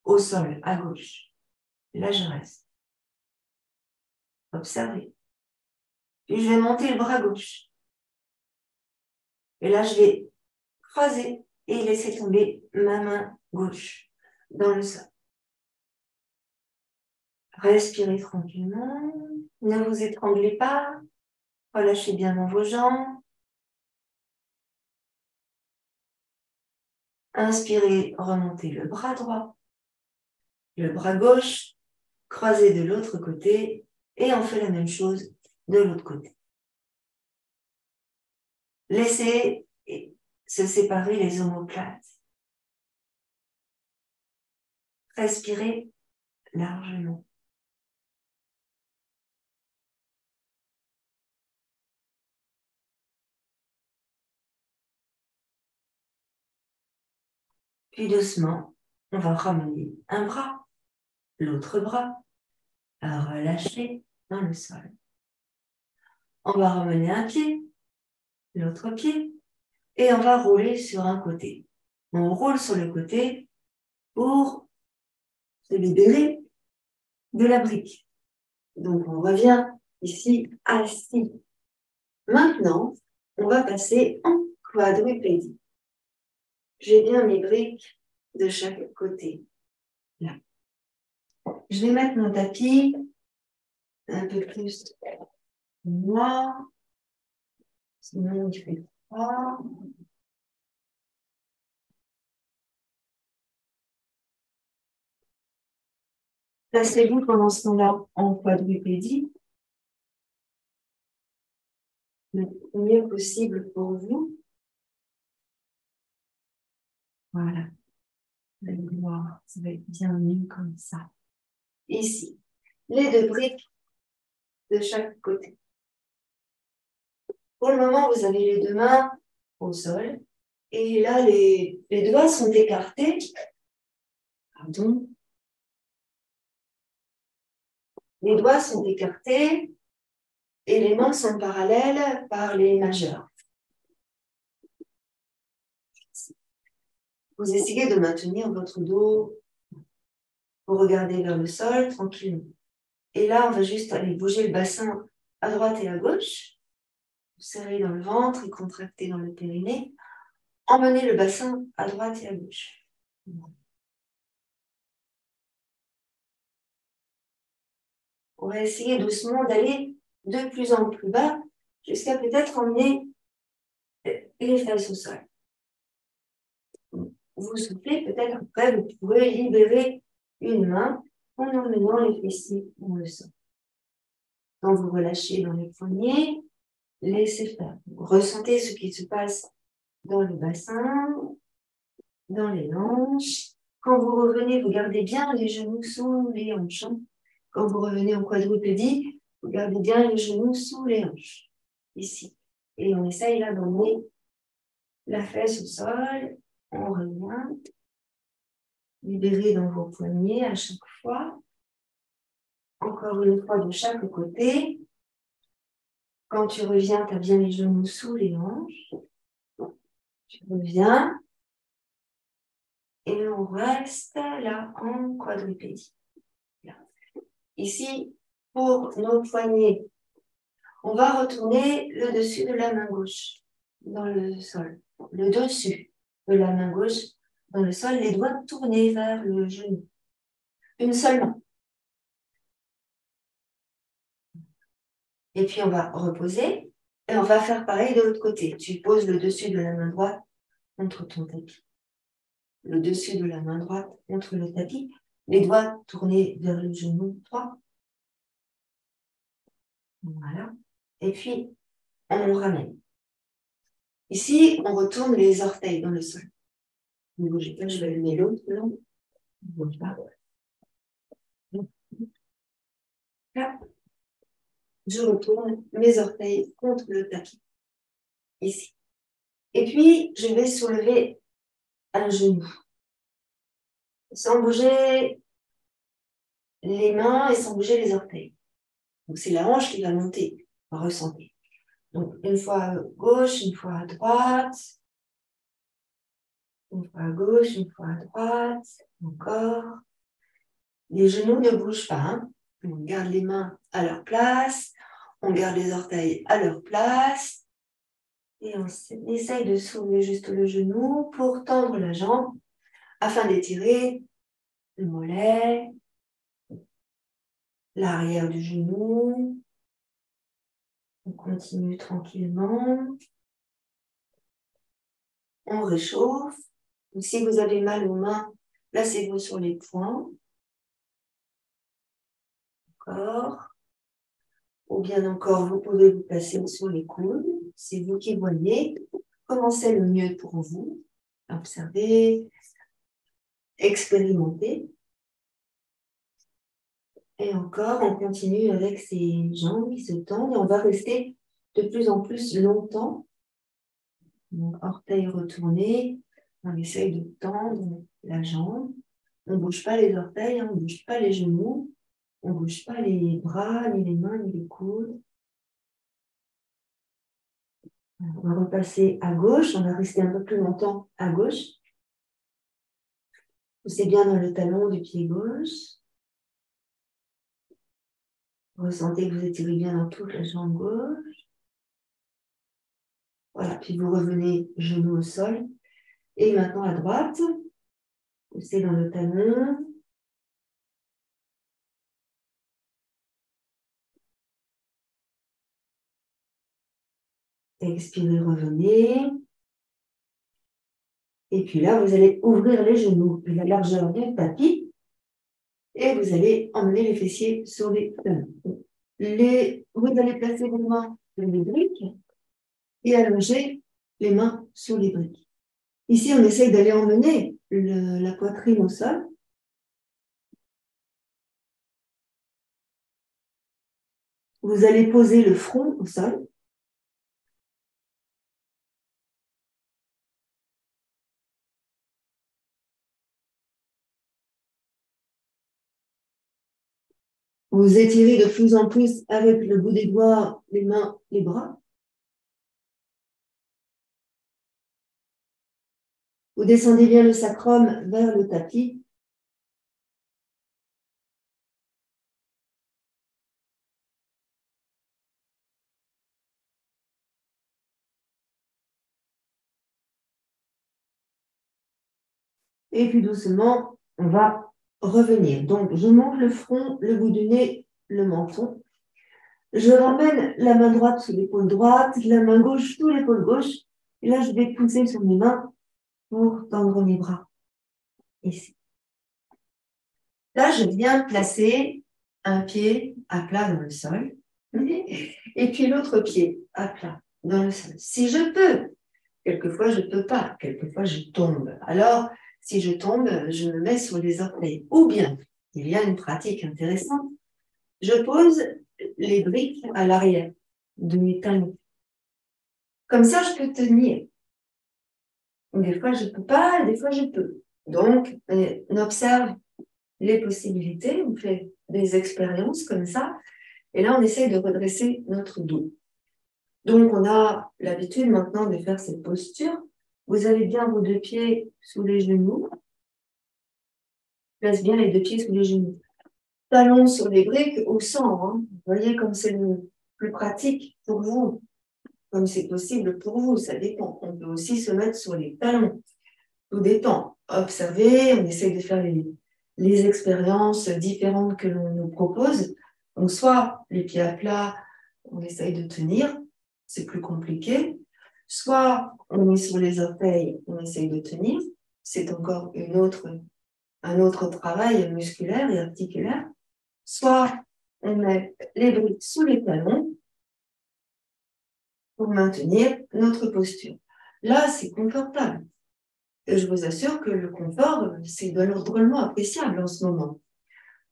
au sol, à gauche. Et là, je reste. Observez. Puis je vais monter le bras gauche. Et là, je vais croiser et laisser tomber ma main gauche dans le sol. Respirez tranquillement. Ne vous étranglez pas. Relâchez bien dans vos jambes. Inspirez, remontez le bras droit. Le bras gauche, croisez de l'autre côté et on fait la même chose de l'autre côté. Laissez se séparer les omoplates. Respirez largement. Puis doucement, on va ramener un bras, l'autre bras, à relâcher dans le sol. On va ramener un pied, l'autre pied, et on va rouler sur un côté. On roule sur le côté pour se libérer de la brique. Donc, on revient ici assis. Maintenant, on va passer en quadrupédie. J'ai bien mes briques de chaque côté. Là. Je vais mettre mon tapis un peu plus noir. Sinon, il fait froid. Placez-vous pendant ce temps-là en quadrupédie, le mieux possible pour vous. Voilà. Vous allez voir, ça va être bien mieux comme ça. Ici, les deux briques de chaque côté. Pour le moment, vous avez les deux mains au sol. Et là, les doigts sont écartés. Pardon. Les doigts sont écartés et les mains sont parallèles par les majeurs. Vous essayez de maintenir votre dos. Vous regardez vers le sol tranquillement. Et là, on va juste aller bouger le bassin à droite et à gauche. Vous serrez dans le ventre et contractez dans le périnée. Emmenez le bassin à droite et à gauche. On va essayer doucement d'aller de plus en plus bas jusqu'à peut-être emmener les fesses au sol. Vous soufflez, peut-être après, vous pouvez libérer une main en emmenant les fessiers dans le sol. Quand vous relâchez dans les poignets, laissez faire. Vous ressentez ce qui se passe dans le bassin, dans les hanches. Quand vous revenez, vous gardez bien les genoux sous les hanches. Quand vous revenez en quadrupédie, vous gardez bien les genoux sous les hanches. Ici. Et on essaye là d'emmener la fesse au sol. On revient. Libérez dans vos poignets à chaque fois. Encore une fois de chaque côté. Quand tu reviens, tu as bien les genoux sous les hanches. Tu reviens. Et on reste là en quadrupédie. Là. Ici, pour nos poignets, on va retourner le dessus de la main gauche dans le sol. Le dessus de la main gauche dans le sol, les doigts tournés vers le genou. Une seule main. Et puis on va reposer et on va faire pareil de l'autre côté. Tu poses le dessus de la main droite contre ton tapis. Le dessus de la main droite contre le tapis. Les doigts tournés vers le genou droit. Voilà. Et puis, on ramène. Ici, on retourne les orteils dans le sol. Ne bougez pas, je vais allumer l'autre. Ne bouge pas. Là, je retourne mes orteils contre le tapis. Ici. Et puis, je vais soulever un genou. Sans bouger les mains et sans bouger les orteils. Donc, c'est la hanche qui va monter. On va ressentir. Donc, une fois à gauche, une fois à droite. Une fois à gauche, une fois à droite. Encore. Les genoux ne bougent pas. Hein. On garde les mains à leur place. On garde les orteils à leur place. Et on essaye de soulever juste le genou pour tendre la jambe afin d'étirer le mollet, l'arrière du genou. On continue tranquillement. On réchauffe. Donc, si vous avez mal aux mains, placez-vous sur les poings. Encore. Ou bien encore, vous pouvez vous placer sur les coudes. C'est vous qui voyez. Commencez le mieux pour vous. Observez, expérimentez. Et encore, on continue avec ces jambes qui se tendent et on va rester de plus en plus longtemps. Donc, orteils retournés, on essaye de tendre la jambe. On ne bouge pas les orteils, on ne bouge pas les genoux, on ne bouge pas les bras, ni les mains, ni les coudes. On va repasser à gauche, on va rester un peu plus longtemps à gauche. Poussez bien dans le talon du pied gauche. Ressentez que vous étirez bien dans toute la jambe gauche. Voilà, puis vous revenez genou au sol. Et maintenant à droite, poussez dans le talon. Expirez, revenez. Et puis là, vous allez ouvrir les genoux, puis la largeur du tapis. Et vous allez emmener les fessiers sur les talons. Vous allez placer vos mains sur les briques et allonger les mains sur les briques. Ici, on essaye d'aller emmener la poitrine au sol. Vous allez poser le front au sol. Vous étirez de plus en plus avec le bout des doigts, les mains, les bras. Vous descendez bien le sacrum vers le tapis. Et puis doucement, on va revenir. Donc, je monte le front, le bout du nez, le menton. Je ramène la main droite sous l'épaule droite, la main gauche sous l'épaule gauche. Et là, je vais pousser sur mes mains pour tendre mes bras. Ici. Là, je viens placer un pied à plat dans le sol et puis l'autre pied à plat dans le sol. Si je peux, quelquefois je ne peux pas, quelquefois je tombe. Alors, si je tombe, je me mets sur les orteils. Ou bien, il y a une pratique intéressante, je pose les briques à l'arrière de mes talons. Comme ça, je peux tenir. Des fois, je ne peux pas, des fois, je peux. Donc, on observe les possibilités, on fait des expériences comme ça, et là, on essaye de redresser notre dos. Donc, on a l'habitude maintenant de faire cette posture. Vous avez bien vos deux pieds sous les genoux. Place bien les deux pieds sous les genoux. Talons sur les briques au centre. Hein. Vous voyez comme c'est le plus pratique pour vous. Comme c'est possible pour vous, ça dépend. On peut aussi se mettre sur les talons. Tout dépend. Observez, on essaye de faire les expériences différentes que l'on nous propose. Donc, soit les pieds à plat, on essaye de tenir, c'est plus compliqué. Soit on est sur les orteils, on essaye de tenir, c'est encore un autre travail musculaire et articulaire. Soit on met les briques sous les talons pour maintenir notre posture. Là, c'est confortable. Et je vous assure que le confort, c'est drôlement appréciable en ce moment.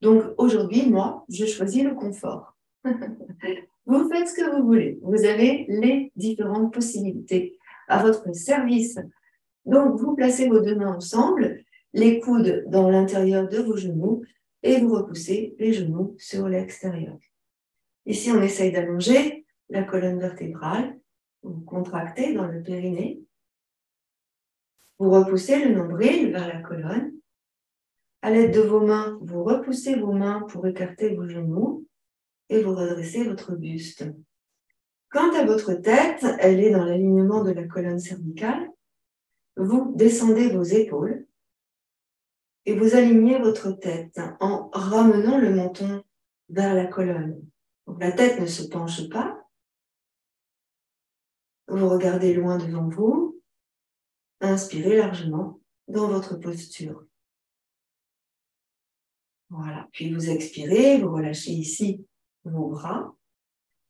Donc aujourd'hui, moi, je choisis le confort. Vous faites ce que vous voulez. Vous avez les différentes possibilités à votre service. Donc, vous placez vos deux mains ensemble, les coudes dans l'intérieur de vos genoux et vous repoussez les genoux sur l'extérieur. Ici, on essaye d'allonger la colonne vertébrale. Vous contractez dans le périnée. Vous repoussez le nombril vers la colonne. À l'aide de vos mains, vous repoussez vos mains pour écarter vos genoux et vous redressez votre buste. Quant à votre tête, elle est dans l'alignement de la colonne cervicale. Vous descendez vos épaules et vous alignez votre tête en ramenant le menton vers la colonne. Donc, la tête ne se penche pas. Vous regardez loin devant vous. Inspirez largement dans votre posture. Voilà. Puis vous expirez, vous relâchez ici vos bras.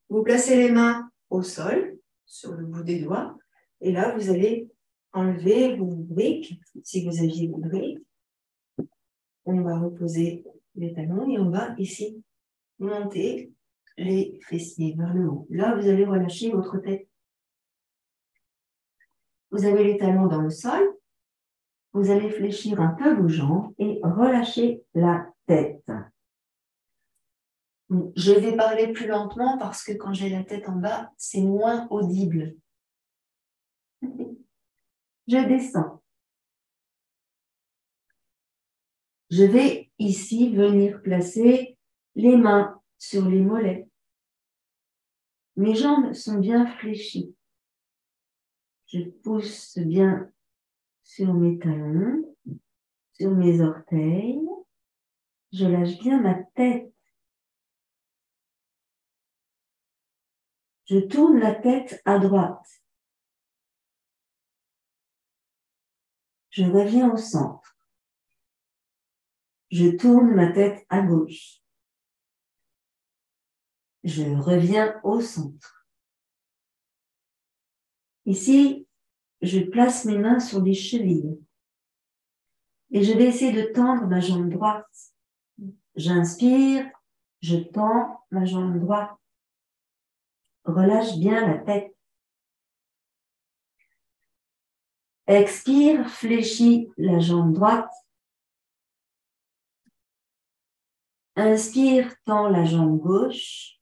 Vous placez les mains au sol, sur le bout des doigts. Et là, vous allez enlever vos briques, si vous aviez vos briques. On va reposer les talons et on va ici monter les fessiers vers le haut. Là, vous allez relâcher votre tête. Vous avez les talons dans le sol. Vous allez fléchir un peu vos jambes et relâcher la tête. Je vais parler plus lentement parce que quand j'ai la tête en bas, c'est moins audible. Je descends. Je vais ici venir placer les mains sur les mollets. Mes jambes sont bien fléchies. Je pousse bien sur mes talons, sur mes orteils. Je lâche bien ma tête. Je tourne la tête à droite. Je reviens au centre. Je tourne ma tête à gauche. Je reviens au centre. Ici, je place mes mains sur les chevilles. Et je vais essayer de tendre ma jambe droite. J'inspire, je tends ma jambe droite. Relâche bien la tête. Expire, fléchis la jambe droite. Inspire, tends la jambe gauche.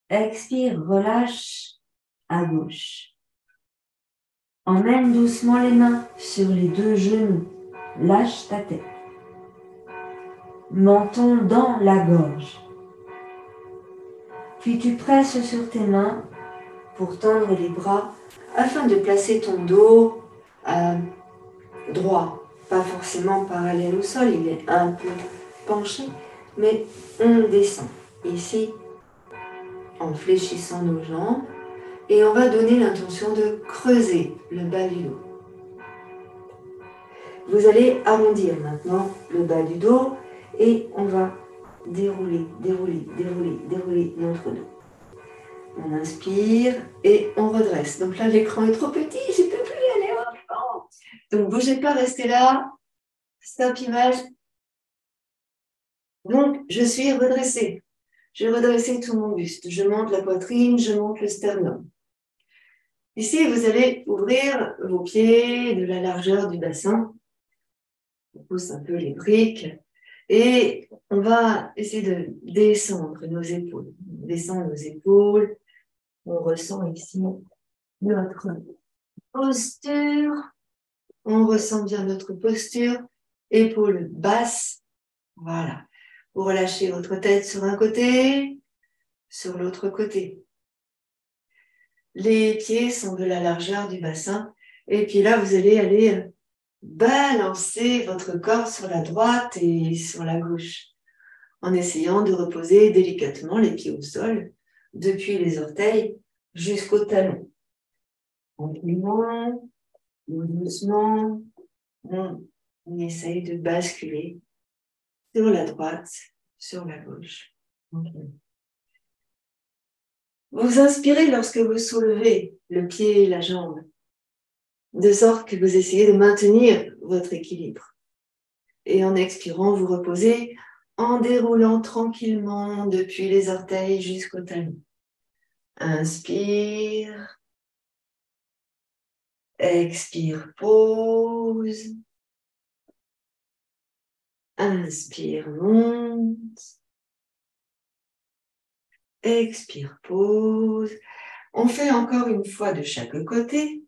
Expire, relâche à gauche. Emmène doucement les mains sur les deux genoux. Lâche ta tête. Menton dans la gorge. Puis tu presses sur tes mains pour tendre les bras afin de placer ton dos droit. Pas forcément parallèle au sol, il est un peu penché, mais on descend. Ici, en fléchissant nos jambes, et on va donner l'intention de creuser le bas du dos. Vous allez arrondir maintenant le bas du dos et on va dérouler, dérouler, dérouler, dérouler notre dos. On inspire et on redresse. Donc là, l'écran est trop petit, je ne peux plus aller au fond. Donc, bougez pas, restez là. Stop image. Donc, je suis redressée. Je redresse tout mon buste. Je monte la poitrine, je monte le sternum. Ici, vous allez ouvrir vos pieds de la largeur du bassin. On pousse un peu les briques. Et on va essayer de descendre nos épaules. On descend nos épaules. On ressent ici notre posture. On ressent bien notre posture. Épaules basses. Voilà. Vous relâchez votre tête sur un côté, sur l'autre côté. Les pieds sont de la largeur du bassin. Et puis là, vous allez aller balancer votre corps sur la droite et sur la gauche, en essayant de reposer délicatement les pieds au sol, depuis les orteils jusqu'au talon. En pliant, doucement, on essaye de basculer sur la droite, sur la gauche. Vous inspirez lorsque vous soulevez le pied et la jambe, de sorte que vous essayez de maintenir votre équilibre. Et en expirant, vous reposez en déroulant tranquillement depuis les orteils jusqu'au talon. Inspire. Expire, pause. Inspire, monte. Expire, pause. On fait encore une fois de chaque côté.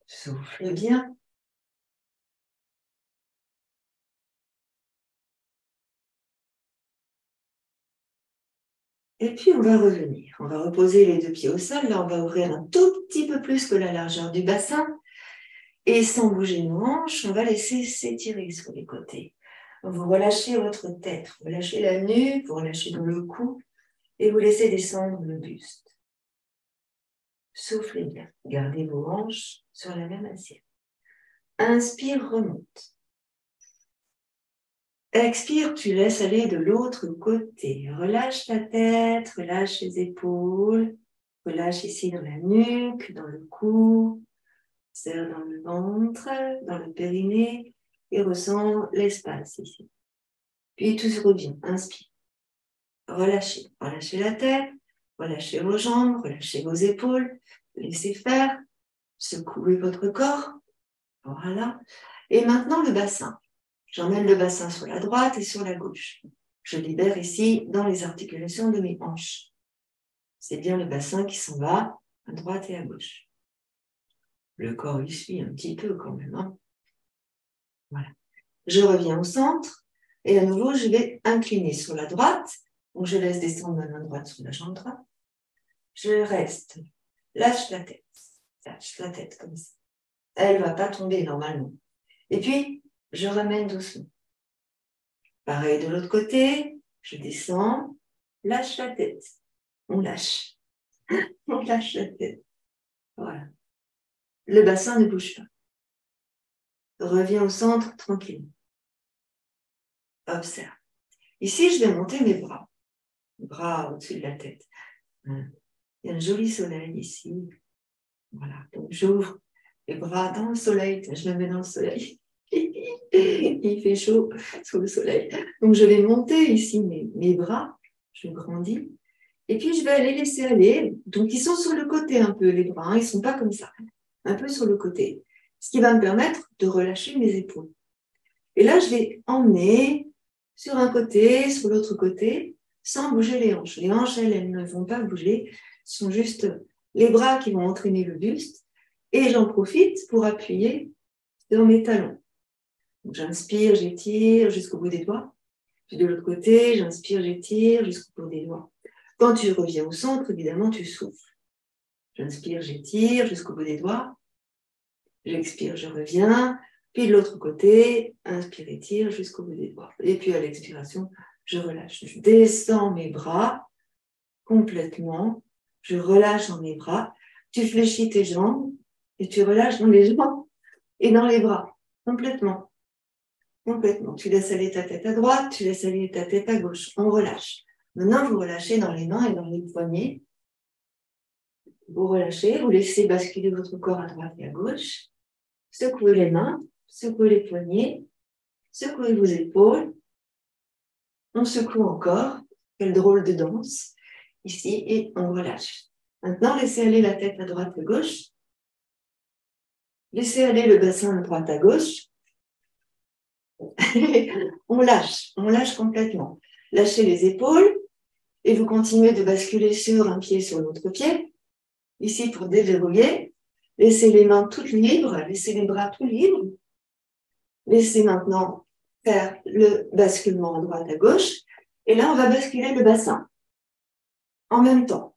Souffle bien. Et puis, on va revenir. On va reposer les deux pieds au sol. Là, on va ouvrir un tout petit peu plus que la largeur du bassin. Et sans bouger nos hanches, on va laisser s'étirer sur les côtés. Vous relâchez votre tête, vous relâchez la nuque, vous relâchez dans le cou et vous laissez descendre le buste. Soufflez bien. Gardez vos hanches sur la même assiette. Inspire, remonte. Expire, tu laisses aller de l'autre côté. Relâche ta tête, relâche les épaules, relâche ici dans la nuque, dans le cou, serre dans le ventre, dans le périnée et ressens l'espace ici. Puis tout se revient. Inspire. Relâchez. Relâchez la tête, relâchez vos jambes, relâchez vos épaules, laissez faire, secouez votre corps. Voilà. Et maintenant le bassin. J'emmène le bassin sur la droite et sur la gauche. Je libère ici dans les articulations de mes hanches. C'est bien le bassin qui s'en va à droite et à gauche. Le corps y suit un petit peu quand même. Hein. Voilà. Je reviens au centre et à nouveau je vais incliner sur la droite. Donc je laisse descendre ma main droite sur la jambe droite. Je reste. Lâche la tête comme ça. Elle ne va pas tomber normalement. Et puis, je ramène doucement. Pareil de l'autre côté, je descends, lâche la tête. On lâche. On lâche la tête. Voilà. Le bassin ne bouge pas. Reviens au centre tranquillement. Observe. Ici, je vais monter mes bras. Bras au-dessus de la tête. Il y a un joli soleil ici. Voilà. Donc, j'ouvre les bras dans le soleil. Je me mets dans le soleil. Il fait chaud sous le soleil. Donc, je vais monter ici mes bras. Je grandis. Et puis, je vais les laisser aller. Donc, ils sont sur le côté un peu, les bras. Ils ne sont pas comme ça. Un peu sur le côté. Ce qui va me permettre de relâcher mes épaules. Et là, je vais emmener sur un côté, sur l'autre côté, sans bouger les hanches. Les hanches, elles ne vont pas bouger. Ce sont juste les bras qui vont entraîner le buste. Et j'en profite pour appuyer sur mes talons. J'inspire, j'étire jusqu'au bout des doigts. Puis de l'autre côté, j'inspire, j'étire jusqu'au bout des doigts. Quand tu reviens au centre, évidemment, tu souffles. J'inspire, j'étire jusqu'au bout des doigts. J'expire, je reviens. Puis de l'autre côté, inspire, étire jusqu'au bout des doigts. Et puis à l'expiration, je relâche. Je descends mes bras complètement. Je relâche dans mes bras. Tu fléchis tes jambes et tu relâches dans les jambes et dans les bras. Complètement. Complètement. Tu laisses aller ta tête à droite, tu laisses aller ta tête à gauche. On relâche. Maintenant, vous relâchez dans les mains et dans les poignets. Vous relâchez, vous laissez basculer votre corps à droite et à gauche. Secouez les mains, secouez les poignets, secouez vos épaules. On secoue encore. Quelle drôle de danse. Ici, et on relâche. Maintenant, laissez aller la tête à droite et à gauche. Laissez aller le bassin de droite à gauche. On lâche complètement. Lâchez les épaules et vous continuez de basculer sur un pied sur l'autre pied. Ici, pour déverrouiller, laissez les mains toutes libres, laissez les bras tout libres. Laissez maintenant faire le basculement à droite à gauche. Et là, on va basculer le bassin en même temps.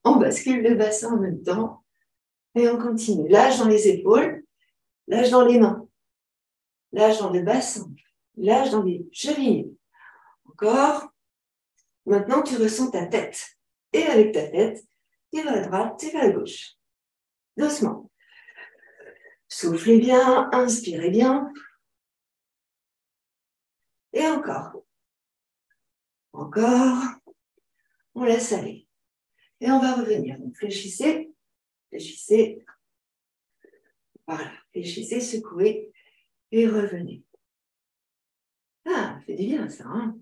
On bascule le bassin en même temps et on continue. Lâche dans les épaules, lâche dans les mains, lâche dans le bassin, lâche dans les chevilles. Encore. Maintenant, tu ressens ta tête. Et avec ta tête, tu vas à droite, tu vas à gauche. Doucement. Soufflez bien, inspirez bien. Et encore. Encore. On laisse aller. Et on va revenir. Donc, fléchissez, fléchissez. Voilà. Fléchissez, secouez et revenez. Ah, ça fait du bien ça, hein?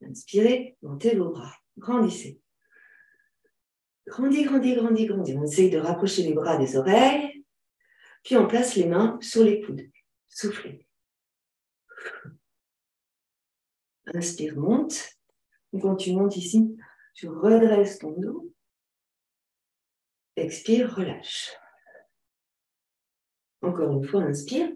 Inspirez, montez vos bras. Grandissez. Grandis, grandis, grandis, grandis. On essaye de rapprocher les bras des oreilles. Puis on place les mains sur les coudes. Soufflez. Inspire, monte. Et quand tu montes ici, tu redresses ton dos. Expire, relâche. Encore une fois, inspire.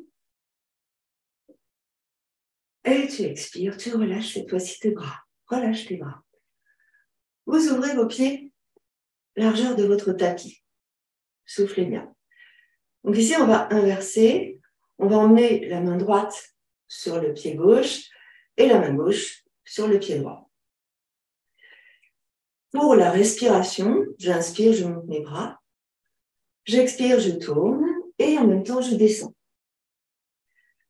Et tu expires, tu relâches cette fois-ci tes bras. Relâche tes bras. Vous ouvrez vos pieds, largeur de votre tapis. Soufflez bien. Donc ici, on va inverser. On va emmener la main droite sur le pied gauche et la main gauche sur le pied droit. Pour la respiration, j'inspire, je monte mes bras. J'expire, je tourne et en même temps, je descends.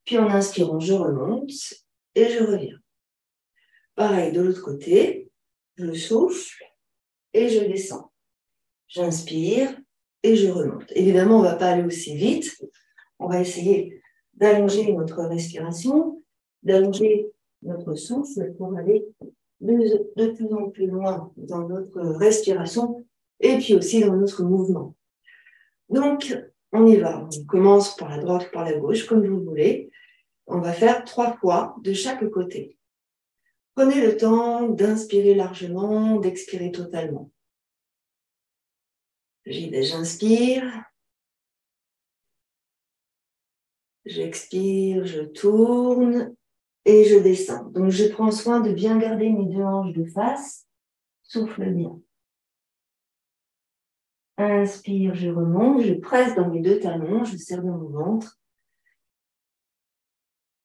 Puis en inspirant, je remonte et je reviens. Pareil, de l'autre côté, je souffle et je descends. J'inspire et je remonte. Évidemment, on ne va pas aller aussi vite. On va essayer d'allonger notre respiration, d'allonger notre souffle pour aller de plus en plus loin dans notre respiration et puis aussi dans notre mouvement. Donc, on y va. On commence par la droite ou par la gauche, comme vous voulez. On va faire 3 fois de chaque côté. Prenez le temps d'inspirer largement, d'expirer totalement. J'inspire. J'expire, je tourne et je descends. Donc, je prends soin de bien garder mes 2 hanches de face. Souffle bien. Inspire, je remonte, je presse dans mes 2 talons, je serre dans mon ventre.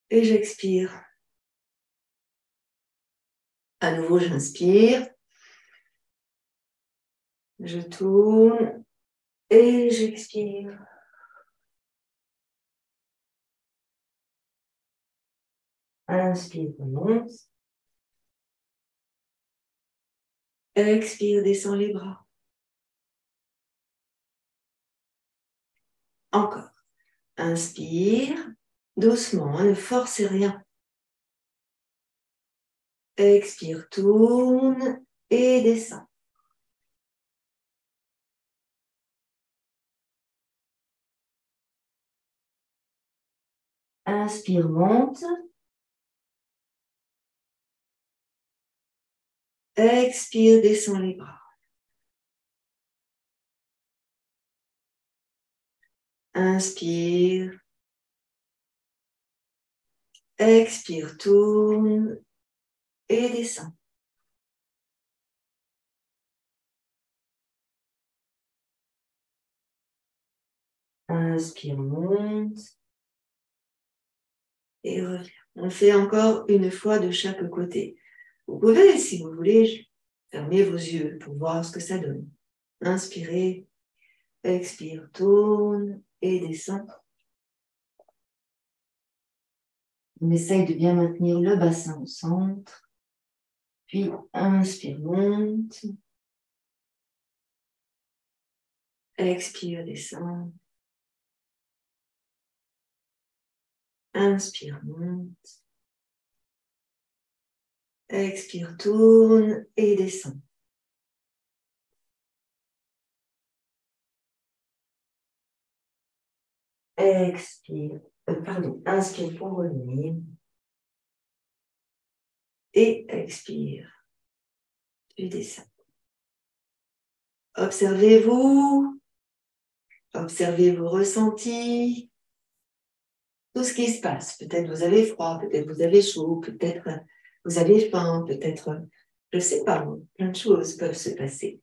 Et j'expire. À nouveau, j'inspire. Je tourne et j'expire. Inspire, remonte. Expire, descends les bras. Encore. Inspire, doucement, ne forcez rien. Expire, tourne et descends. Inspire, monte. Expire, descends les bras. Inspire. Expire, tourne et descends. Inspire, monte et reviens. On fait encore une fois de chaque côté. Vous pouvez, si vous voulez, fermer vos yeux pour voir ce que ça donne. Inspirez, expire, tourne et descend. On essaye de bien maintenir le bassin au centre. Puis, inspire, monte. Expire, descend. Inspire, monte. Expire, tourne et descend. expire, inspire pour revenir. Et expire. Tu descends. Observez-vous. Observez vos ressentis. Tout ce qui se passe. Peut-être vous avez froid, peut-être vous avez chaud, peut-être vous avez faim, peut-être, je ne sais pas, plein de choses peuvent se passer.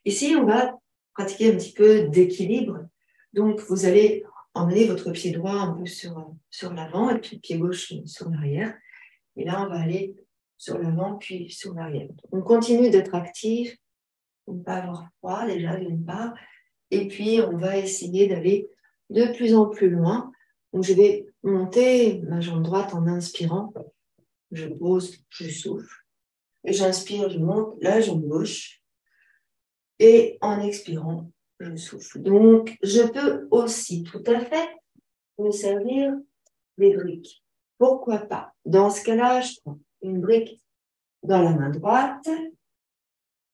Ici, on va pratiquer un petit peu d'équilibre. Donc, vous allez emmener votre pied droit un peu sur l'avant et puis le pied gauche sur l'arrière. Et là, on va aller sur l'avant puis sur l'arrière. On continue d'être actif, pour ne pas avoir froid déjà d'une part. Et puis, on va essayer d'aller de plus en plus loin. Donc, je vais monter ma jambe droite en inspirant. Je pose, je souffle. Et j'inspire, je monte la jambe gauche. Et en expirant, je souffle. Donc, je peux aussi tout à fait me servir des briques. Pourquoi pas? Dans ce cas-là, je prends une brique dans la main droite,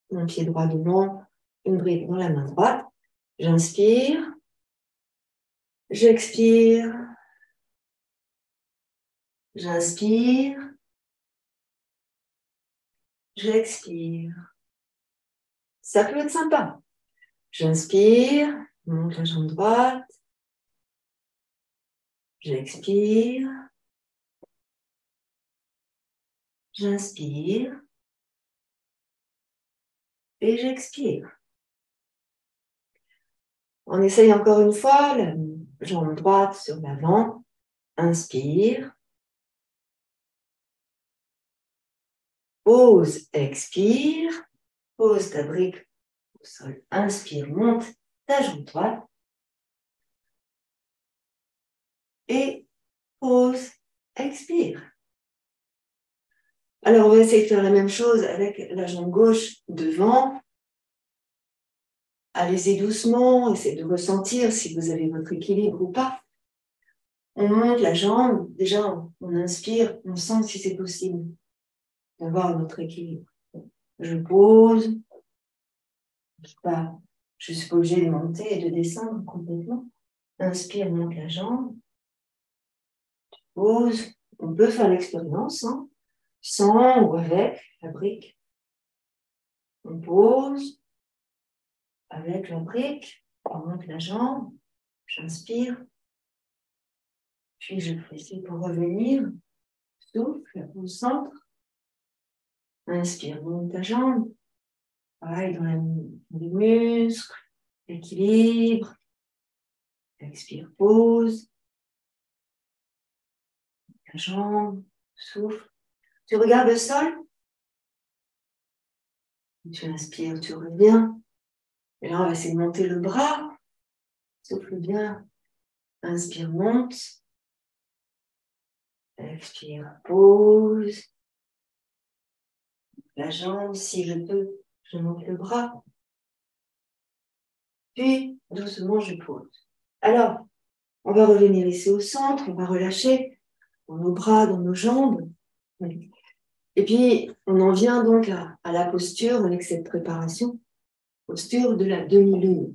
mon pied droit devant, une brique dans la main droite. J'inspire, j'expire, j'inspire, j'expire. Ça peut être sympa. J'inspire, je monte la jambe droite, j'expire, j'inspire et j'expire. On essaye encore une fois, la jambe droite sur l'avant, inspire, pose, expire, pose ta brique au sol, inspire, monte ta jambe droite et pose, expire. Alors, on va essayer de faire la même chose avec la jambe gauche devant. Allez-y doucement, essayez de ressentir si vous avez votre équilibre ou pas. On monte la jambe, déjà on inspire, on sent si c'est possible d'avoir notre équilibre. Je pose, je suis pas obligée de monter et de descendre complètement. Inspire, monte la jambe, pose. On peut faire l'expérience, hein, sans ou avec la brique. On pose avec la brique, on monte la jambe, j'inspire, puis je fais ici pour revenir, souffle au centre, inspire, monte ta jambe, pareil dans les muscles, équilibre, expire, pose, la jambe, souffle, tu regardes le sol, tu inspires, tu reviens, et là on va essayer de monter le bras, souffle bien, inspire, monte, expire, pose, la jambe, si je peux, je monte le bras, puis doucement je pose. Alors, on va revenir ici au centre, on va relâcher dans nos bras, dans nos jambes, et puis on en vient donc à la posture avec cette préparation, posture de la demi-lune.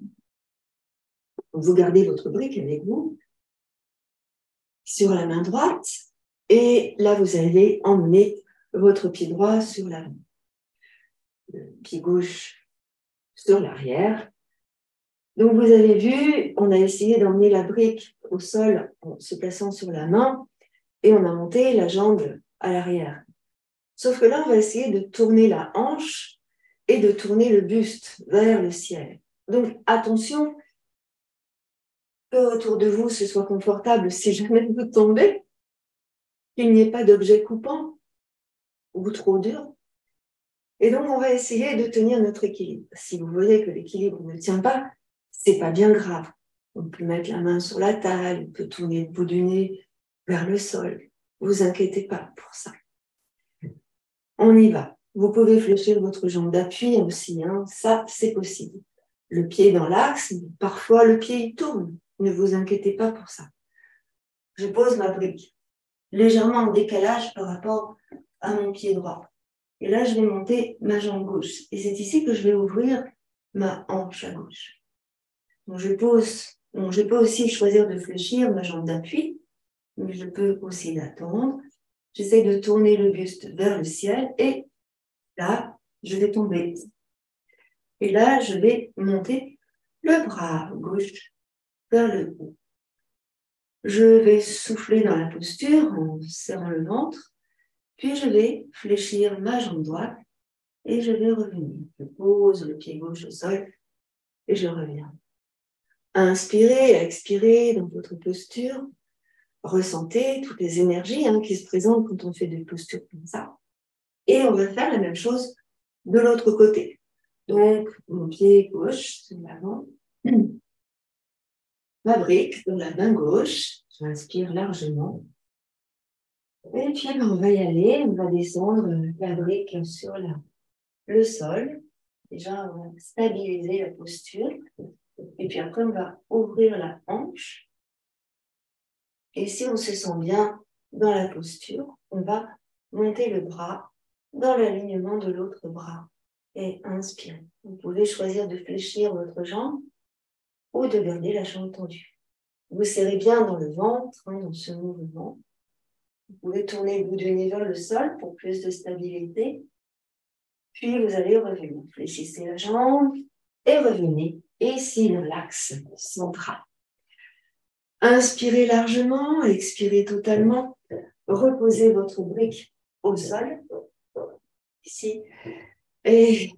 Vous gardez votre brique avec vous sur la main droite, et là vous allez emmener votre pied droit sur l'avant, le pied gauche sur l'arrière. Donc vous avez vu, on a essayé d'emmener la brique au sol en se plaçant sur la main et on a monté la jambe à l'arrière. Sauf que là, on va essayer de tourner la hanche et de tourner le buste vers le ciel. Donc attention que autour de vous ce soit confortable si jamais vous tombez, qu'il n'y ait pas d'objet coupant ou trop dur. Et donc on va essayer de tenir notre équilibre. Si vous voyez que l'équilibre ne tient pas, c'est pas bien grave. On peut mettre la main sur la taille, on peut tourner le bout du nez vers le sol. Ne vous inquiétez pas pour ça. On y va. Vous pouvez fléchir votre jambe d'appui aussi, hein. Ça c'est possible. Le pied dans l'axe, parfois le pied il tourne. Ne vous inquiétez pas pour ça. Je pose ma brique légèrement en décalage par rapport à mon pied droit. Et là, je vais monter ma jambe gauche. Et c'est ici que je vais ouvrir ma hanche à gauche. Donc, je pose Donc, je peux aussi choisir de fléchir ma jambe d'appui, mais je peux aussi l'attendre. J'essaie de tourner le buste vers le ciel et là, je vais tomber. Et là, je vais monter le bras gauche vers le haut. Je vais souffler dans la posture en serrant le ventre, puis je vais fléchir ma jambe droite et je vais revenir. Je pose le pied gauche au sol et je reviens. Inspirez, expirez dans votre posture. Ressentez toutes les énergies qui se présentent quand on fait des postures comme ça. Et on va faire la même chose de l'autre côté. Donc, mon pied gauche sur l'avant, ma brique dans la main gauche, j'inspire largement. Et puis, on va y aller, on va descendre la brique sur le sol. Déjà, on va stabiliser la posture. Et puis après, on va ouvrir la hanche. Et si on se sent bien dans la posture, on va monter le bras dans l'alignement de l'autre bras. Et inspirez. Vous pouvez choisir de fléchir votre jambe ou de garder la jambe tendue. Vous serrez bien dans le ventre, dans ce mouvement. Vous pouvez tourner le bout du nez vers le sol pour plus de stabilité. Puis vous allez revenir. Fléchissez la jambe et revenez ici dans l'axe central. Inspirez largement, expirez totalement. Reposez votre brique au sol, ici. Et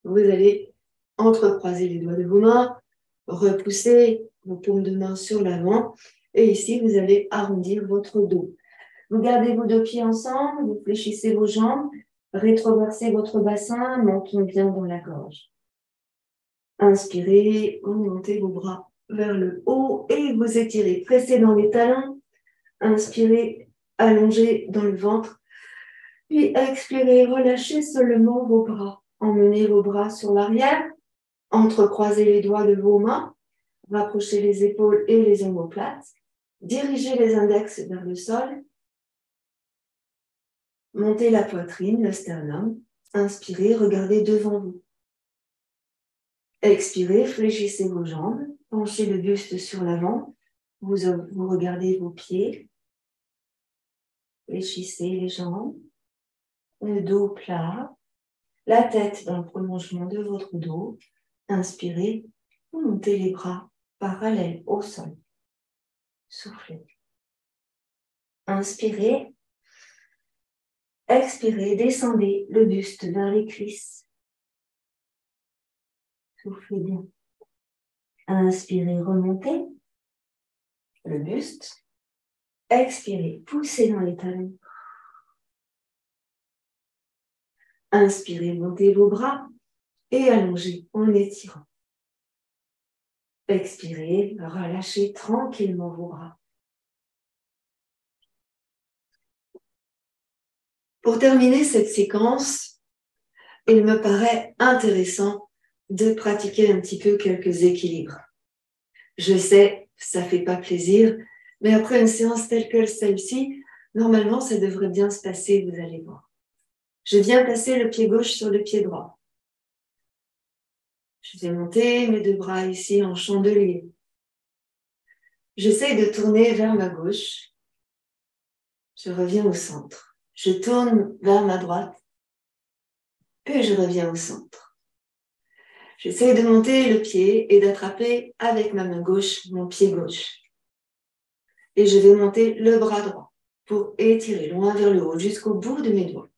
vous allez entrecroiser les doigts de vos mains, repousser vos paumes de main sur l'avant. Et ici, vous allez arrondir votre dos. Vous gardez vos deux pieds ensemble, vous fléchissez vos jambes, rétroversez votre bassin, menton bien dans la gorge. Inspirez, vous montez vos bras vers le haut et vous étirez. Pressez dans les talons. Inspirez, allongez dans le ventre. Puis expirez, relâchez seulement vos bras. Emmenez vos bras sur l'arrière. Entrecroisez les doigts de vos mains. Rapprochez les épaules et les omoplates. Dirigez les index vers le sol. Montez la poitrine, le sternum. Inspirez, regardez devant vous. Expirez, fléchissez vos jambes. Penchez le buste sur l'avant. Vous regardez vos pieds. Fléchissez les jambes. Le dos plat. La tête dans le prolongement de votre dos. Inspirez. Vous montez les bras parallèles au sol. Soufflez. Inspirez. Expirez, descendez le buste vers les cuisses. Soufflez bien. Inspirez, remontez le buste. Expirez, poussez dans les talons. Inspirez, montez vos bras et allongez en étirant. Expirez, relâchez tranquillement vos bras. Pour terminer cette séquence, il me paraît intéressant de pratiquer un petit peu quelques équilibres. Je sais, ça fait pas plaisir, mais après une séance telle que celle-ci, normalement, ça devrait bien se passer, vous allez voir. Je viens placer le pied gauche sur le pied droit. Je vais monter mes deux bras ici en chandelier. J'essaie de tourner vers ma gauche. Je reviens au centre. Je tourne vers ma droite. Puis je reviens au centre. J'essaie de monter le pied et d'attraper avec ma main gauche mon pied gauche. Et je vais monter le bras droit pour étirer loin vers le haut jusqu'au bout de mes doigts.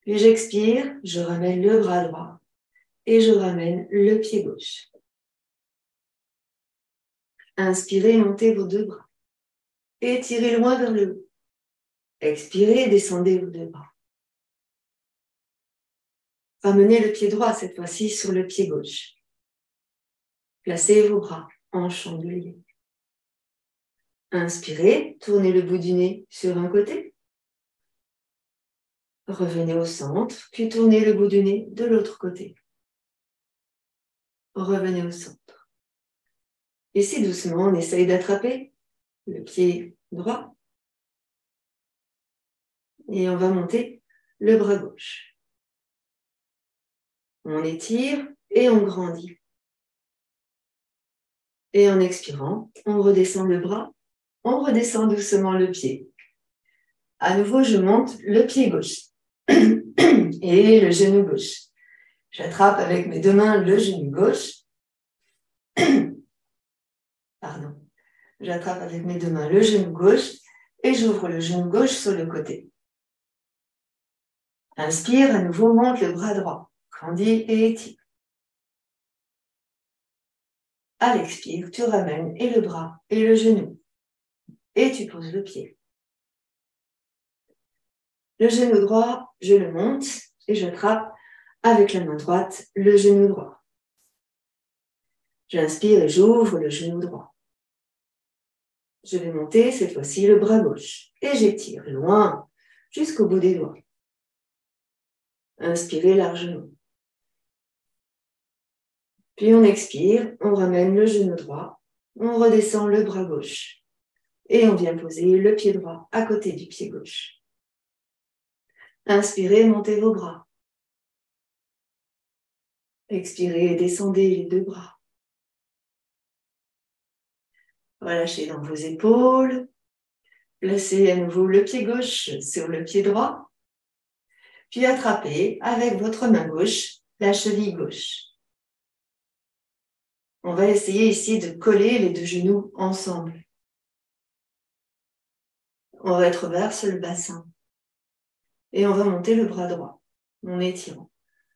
Puis j'expire, je ramène le bras droit et je ramène le pied gauche. Inspirez, montez vos deux bras. Étirez loin vers le haut. Expirez, descendez vos deux bras. Ramenez le pied droit cette fois-ci sur le pied gauche. Placez vos bras en chandelier. Inspirez, tournez le bout du nez sur un côté. Revenez au centre, puis tournez le bout du nez de l'autre côté. Revenez au centre. Ici, doucement, on essaye d'attraper le pied droit. Et on va monter le bras gauche. On étire et on grandit. Et en expirant, on redescend le bras, on redescend doucement le pied. À nouveau, je monte le pied gauche et le genou gauche. J'attrape avec mes deux mains le genou gauche. Pardon. J'attrape avec mes deux mains le genou gauche et j'ouvre le genou gauche sur le côté. Inspire, à nouveau, monte le bras droit. Grandis et étire. À l'expire, tu ramènes et le bras et le genou. Et tu poses le pied. Le genou droit, je le monte et j'attrape avec la main droite le genou droit. J'inspire et j'ouvre le genou droit. Je vais monter cette fois-ci le bras gauche et j'étire loin jusqu'au bout des doigts. Inspirez largement. Puis on expire, on ramène le genou droit, on redescend le bras gauche et on vient poser le pied droit à côté du pied gauche. Inspirez, montez vos bras. Expirez, descendez les deux bras. Relâchez dans vos épaules. Placez à nouveau le pied gauche sur le pied droit. Puis attrapez avec votre main gauche la cheville gauche. On va essayer ici de coller les deux genoux ensemble. On rétroverse le bassin. Et on va monter le bras droit en étirant.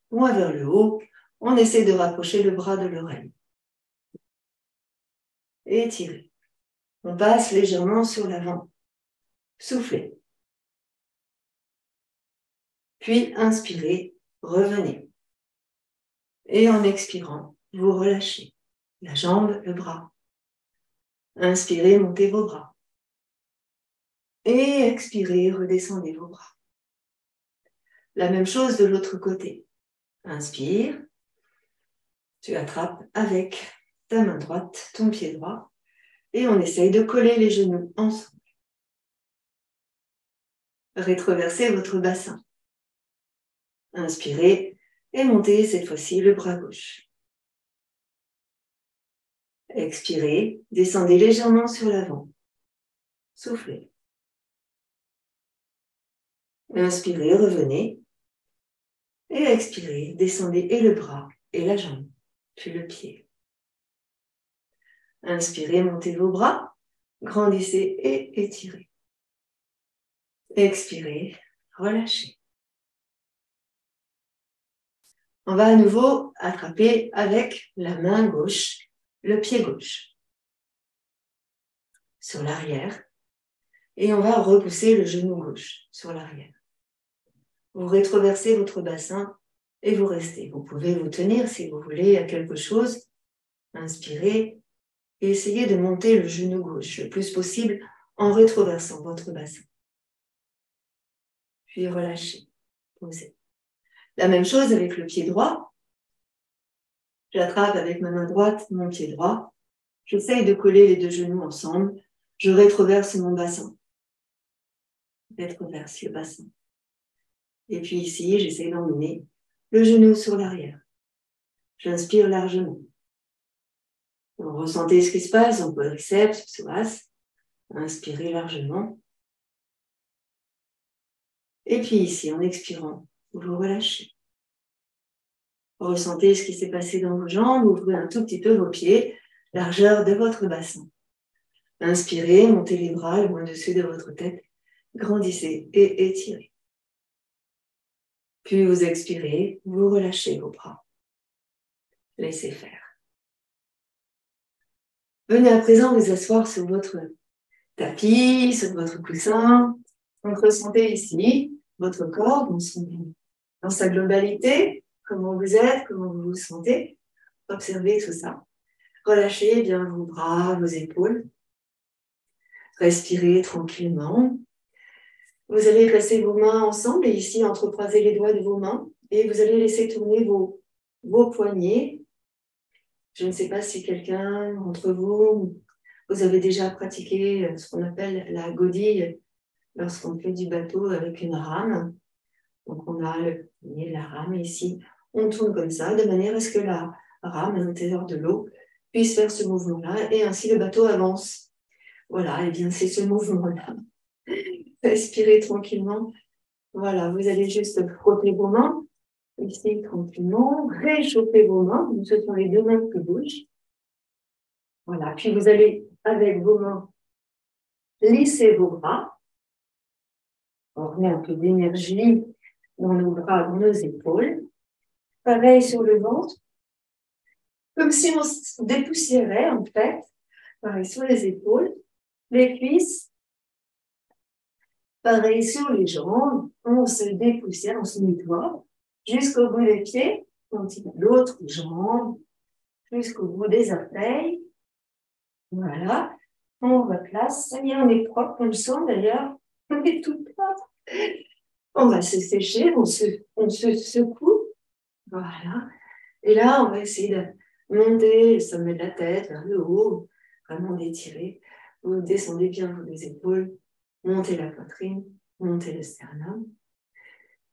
Loin vers le haut, on essaie de rapprocher le bras de l'oreille. Et étirez. On passe légèrement sur l'avant. Soufflez. Puis inspirez, revenez. Et en expirant, vous relâchez la jambe, le bras. Inspirez, montez vos bras. Et expirez, redescendez vos bras. La même chose de l'autre côté. Inspire. Tu attrapes avec ta main droite ton pied droit. Et on essaye de coller les genoux ensemble. Rétroversez votre bassin. Inspirez et montez cette fois-ci le bras gauche. Expirez, descendez légèrement sur l'avant. Soufflez. Inspirez, revenez. Et expirez, descendez et le bras et la jambe, puis le pied. Inspirez, montez vos bras, grandissez et étirez. Expirez, relâchez. On va à nouveau attraper avec la main gauche le pied gauche sur l'arrière et on va repousser le genou gauche sur l'arrière. Vous rétroversez votre bassin et vous restez. Vous pouvez vous tenir si vous voulez à quelque chose. Inspirez et essayez de monter le genou gauche le plus possible en rétroversant votre bassin. Puis relâchez, posez. La même chose avec le pied droit. J'attrape avec ma main droite mon pied droit. J'essaye de coller les deux genoux ensemble. Je rétroverse mon bassin. Rétroverse le bassin. Et puis ici, j'essaie d'emmener le genou sur l'arrière. J'inspire largement. Vous ressentez ce qui se passe en quadriceps, psoas. Inspirez largement. Et puis ici, en expirant, vous relâchez. Ressentez ce qui s'est passé dans vos jambes. Ouvrez un tout petit peu vos pieds, largeur de votre bassin. Inspirez, montez les bras loin au-dessus de votre tête. Grandissez et étirez. Puis vous expirez, vous relâchez vos bras. Laissez faire. Venez à présent vous asseoir sur votre tapis, sur votre coussin. Donc ressentez ici votre corps dans sa globalité, comment vous êtes, comment vous vous sentez. Observez tout ça. Relâchez bien vos bras, vos épaules. Respirez tranquillement. Vous allez placer vos mains ensemble et ici entrecroiser les doigts de vos mains et vous allez laisser tourner vos poignets. Je ne sais pas si quelqu'un d'entre vous avez déjà pratiqué ce qu'on appelle la godille lorsqu'on fait du bateau avec une rame. Donc on a le poignet, la rame et ici on tourne comme ça de manière à ce que la rame à l'intérieur de l'eau puisse faire ce mouvement-là et ainsi le bateau avance. Voilà, et bien c'est ce mouvement-là. Respirez tranquillement. Voilà, vous allez juste frotter vos mains, ici tranquillement, réchauffer vos mains, ce sont les deux mains qui bougent. Voilà, puis vous allez, avec vos mains, lisser vos bras. On remet un peu d'énergie dans nos bras, dans nos épaules. Pareil sur le ventre, comme si on se dépoussiérait en fait. Pareil sur les épaules, les cuisses. Pareil sur les jambes, on se dépoussière, on se nettoie jusqu'au bout des pieds, on tire l'autre jambe, jusqu'au bout des orteils. Voilà, on replace. Ça y est, on est propre, on le sent d'ailleurs, on est tout propre. On va se sécher, on se secoue. Voilà. Et là, on va essayer de monter le sommet de la tête vers le haut, vraiment d'étirer. Vous descendez bien vos épaules, montez la poitrine, montez le sternum.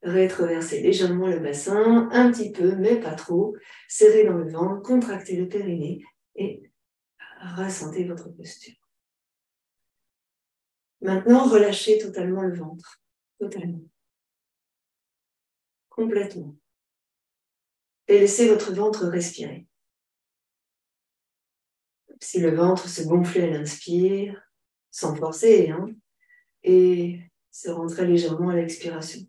Rétroversez légèrement le bassin, un petit peu, mais pas trop. Serrez dans le ventre, contractez le périnée et ressentez votre posture. Maintenant, relâchez totalement le ventre. Totalement. Complètement. Et laissez votre ventre respirer. Si le ventre se gonflait à l'inspire, sans forcer, hein, et se rentrait légèrement à l'expiration.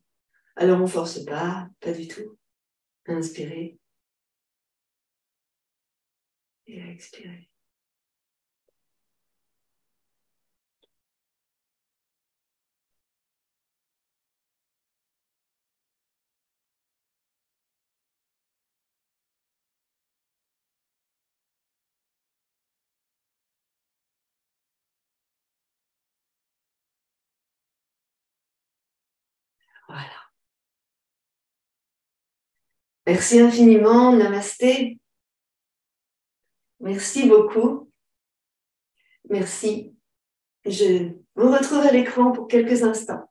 Alors on ne force pas du tout. Inspirez et expirez. Voilà. Merci infiniment, namasté. Merci beaucoup. Merci. Je vous retrouve à l'écran pour quelques instants.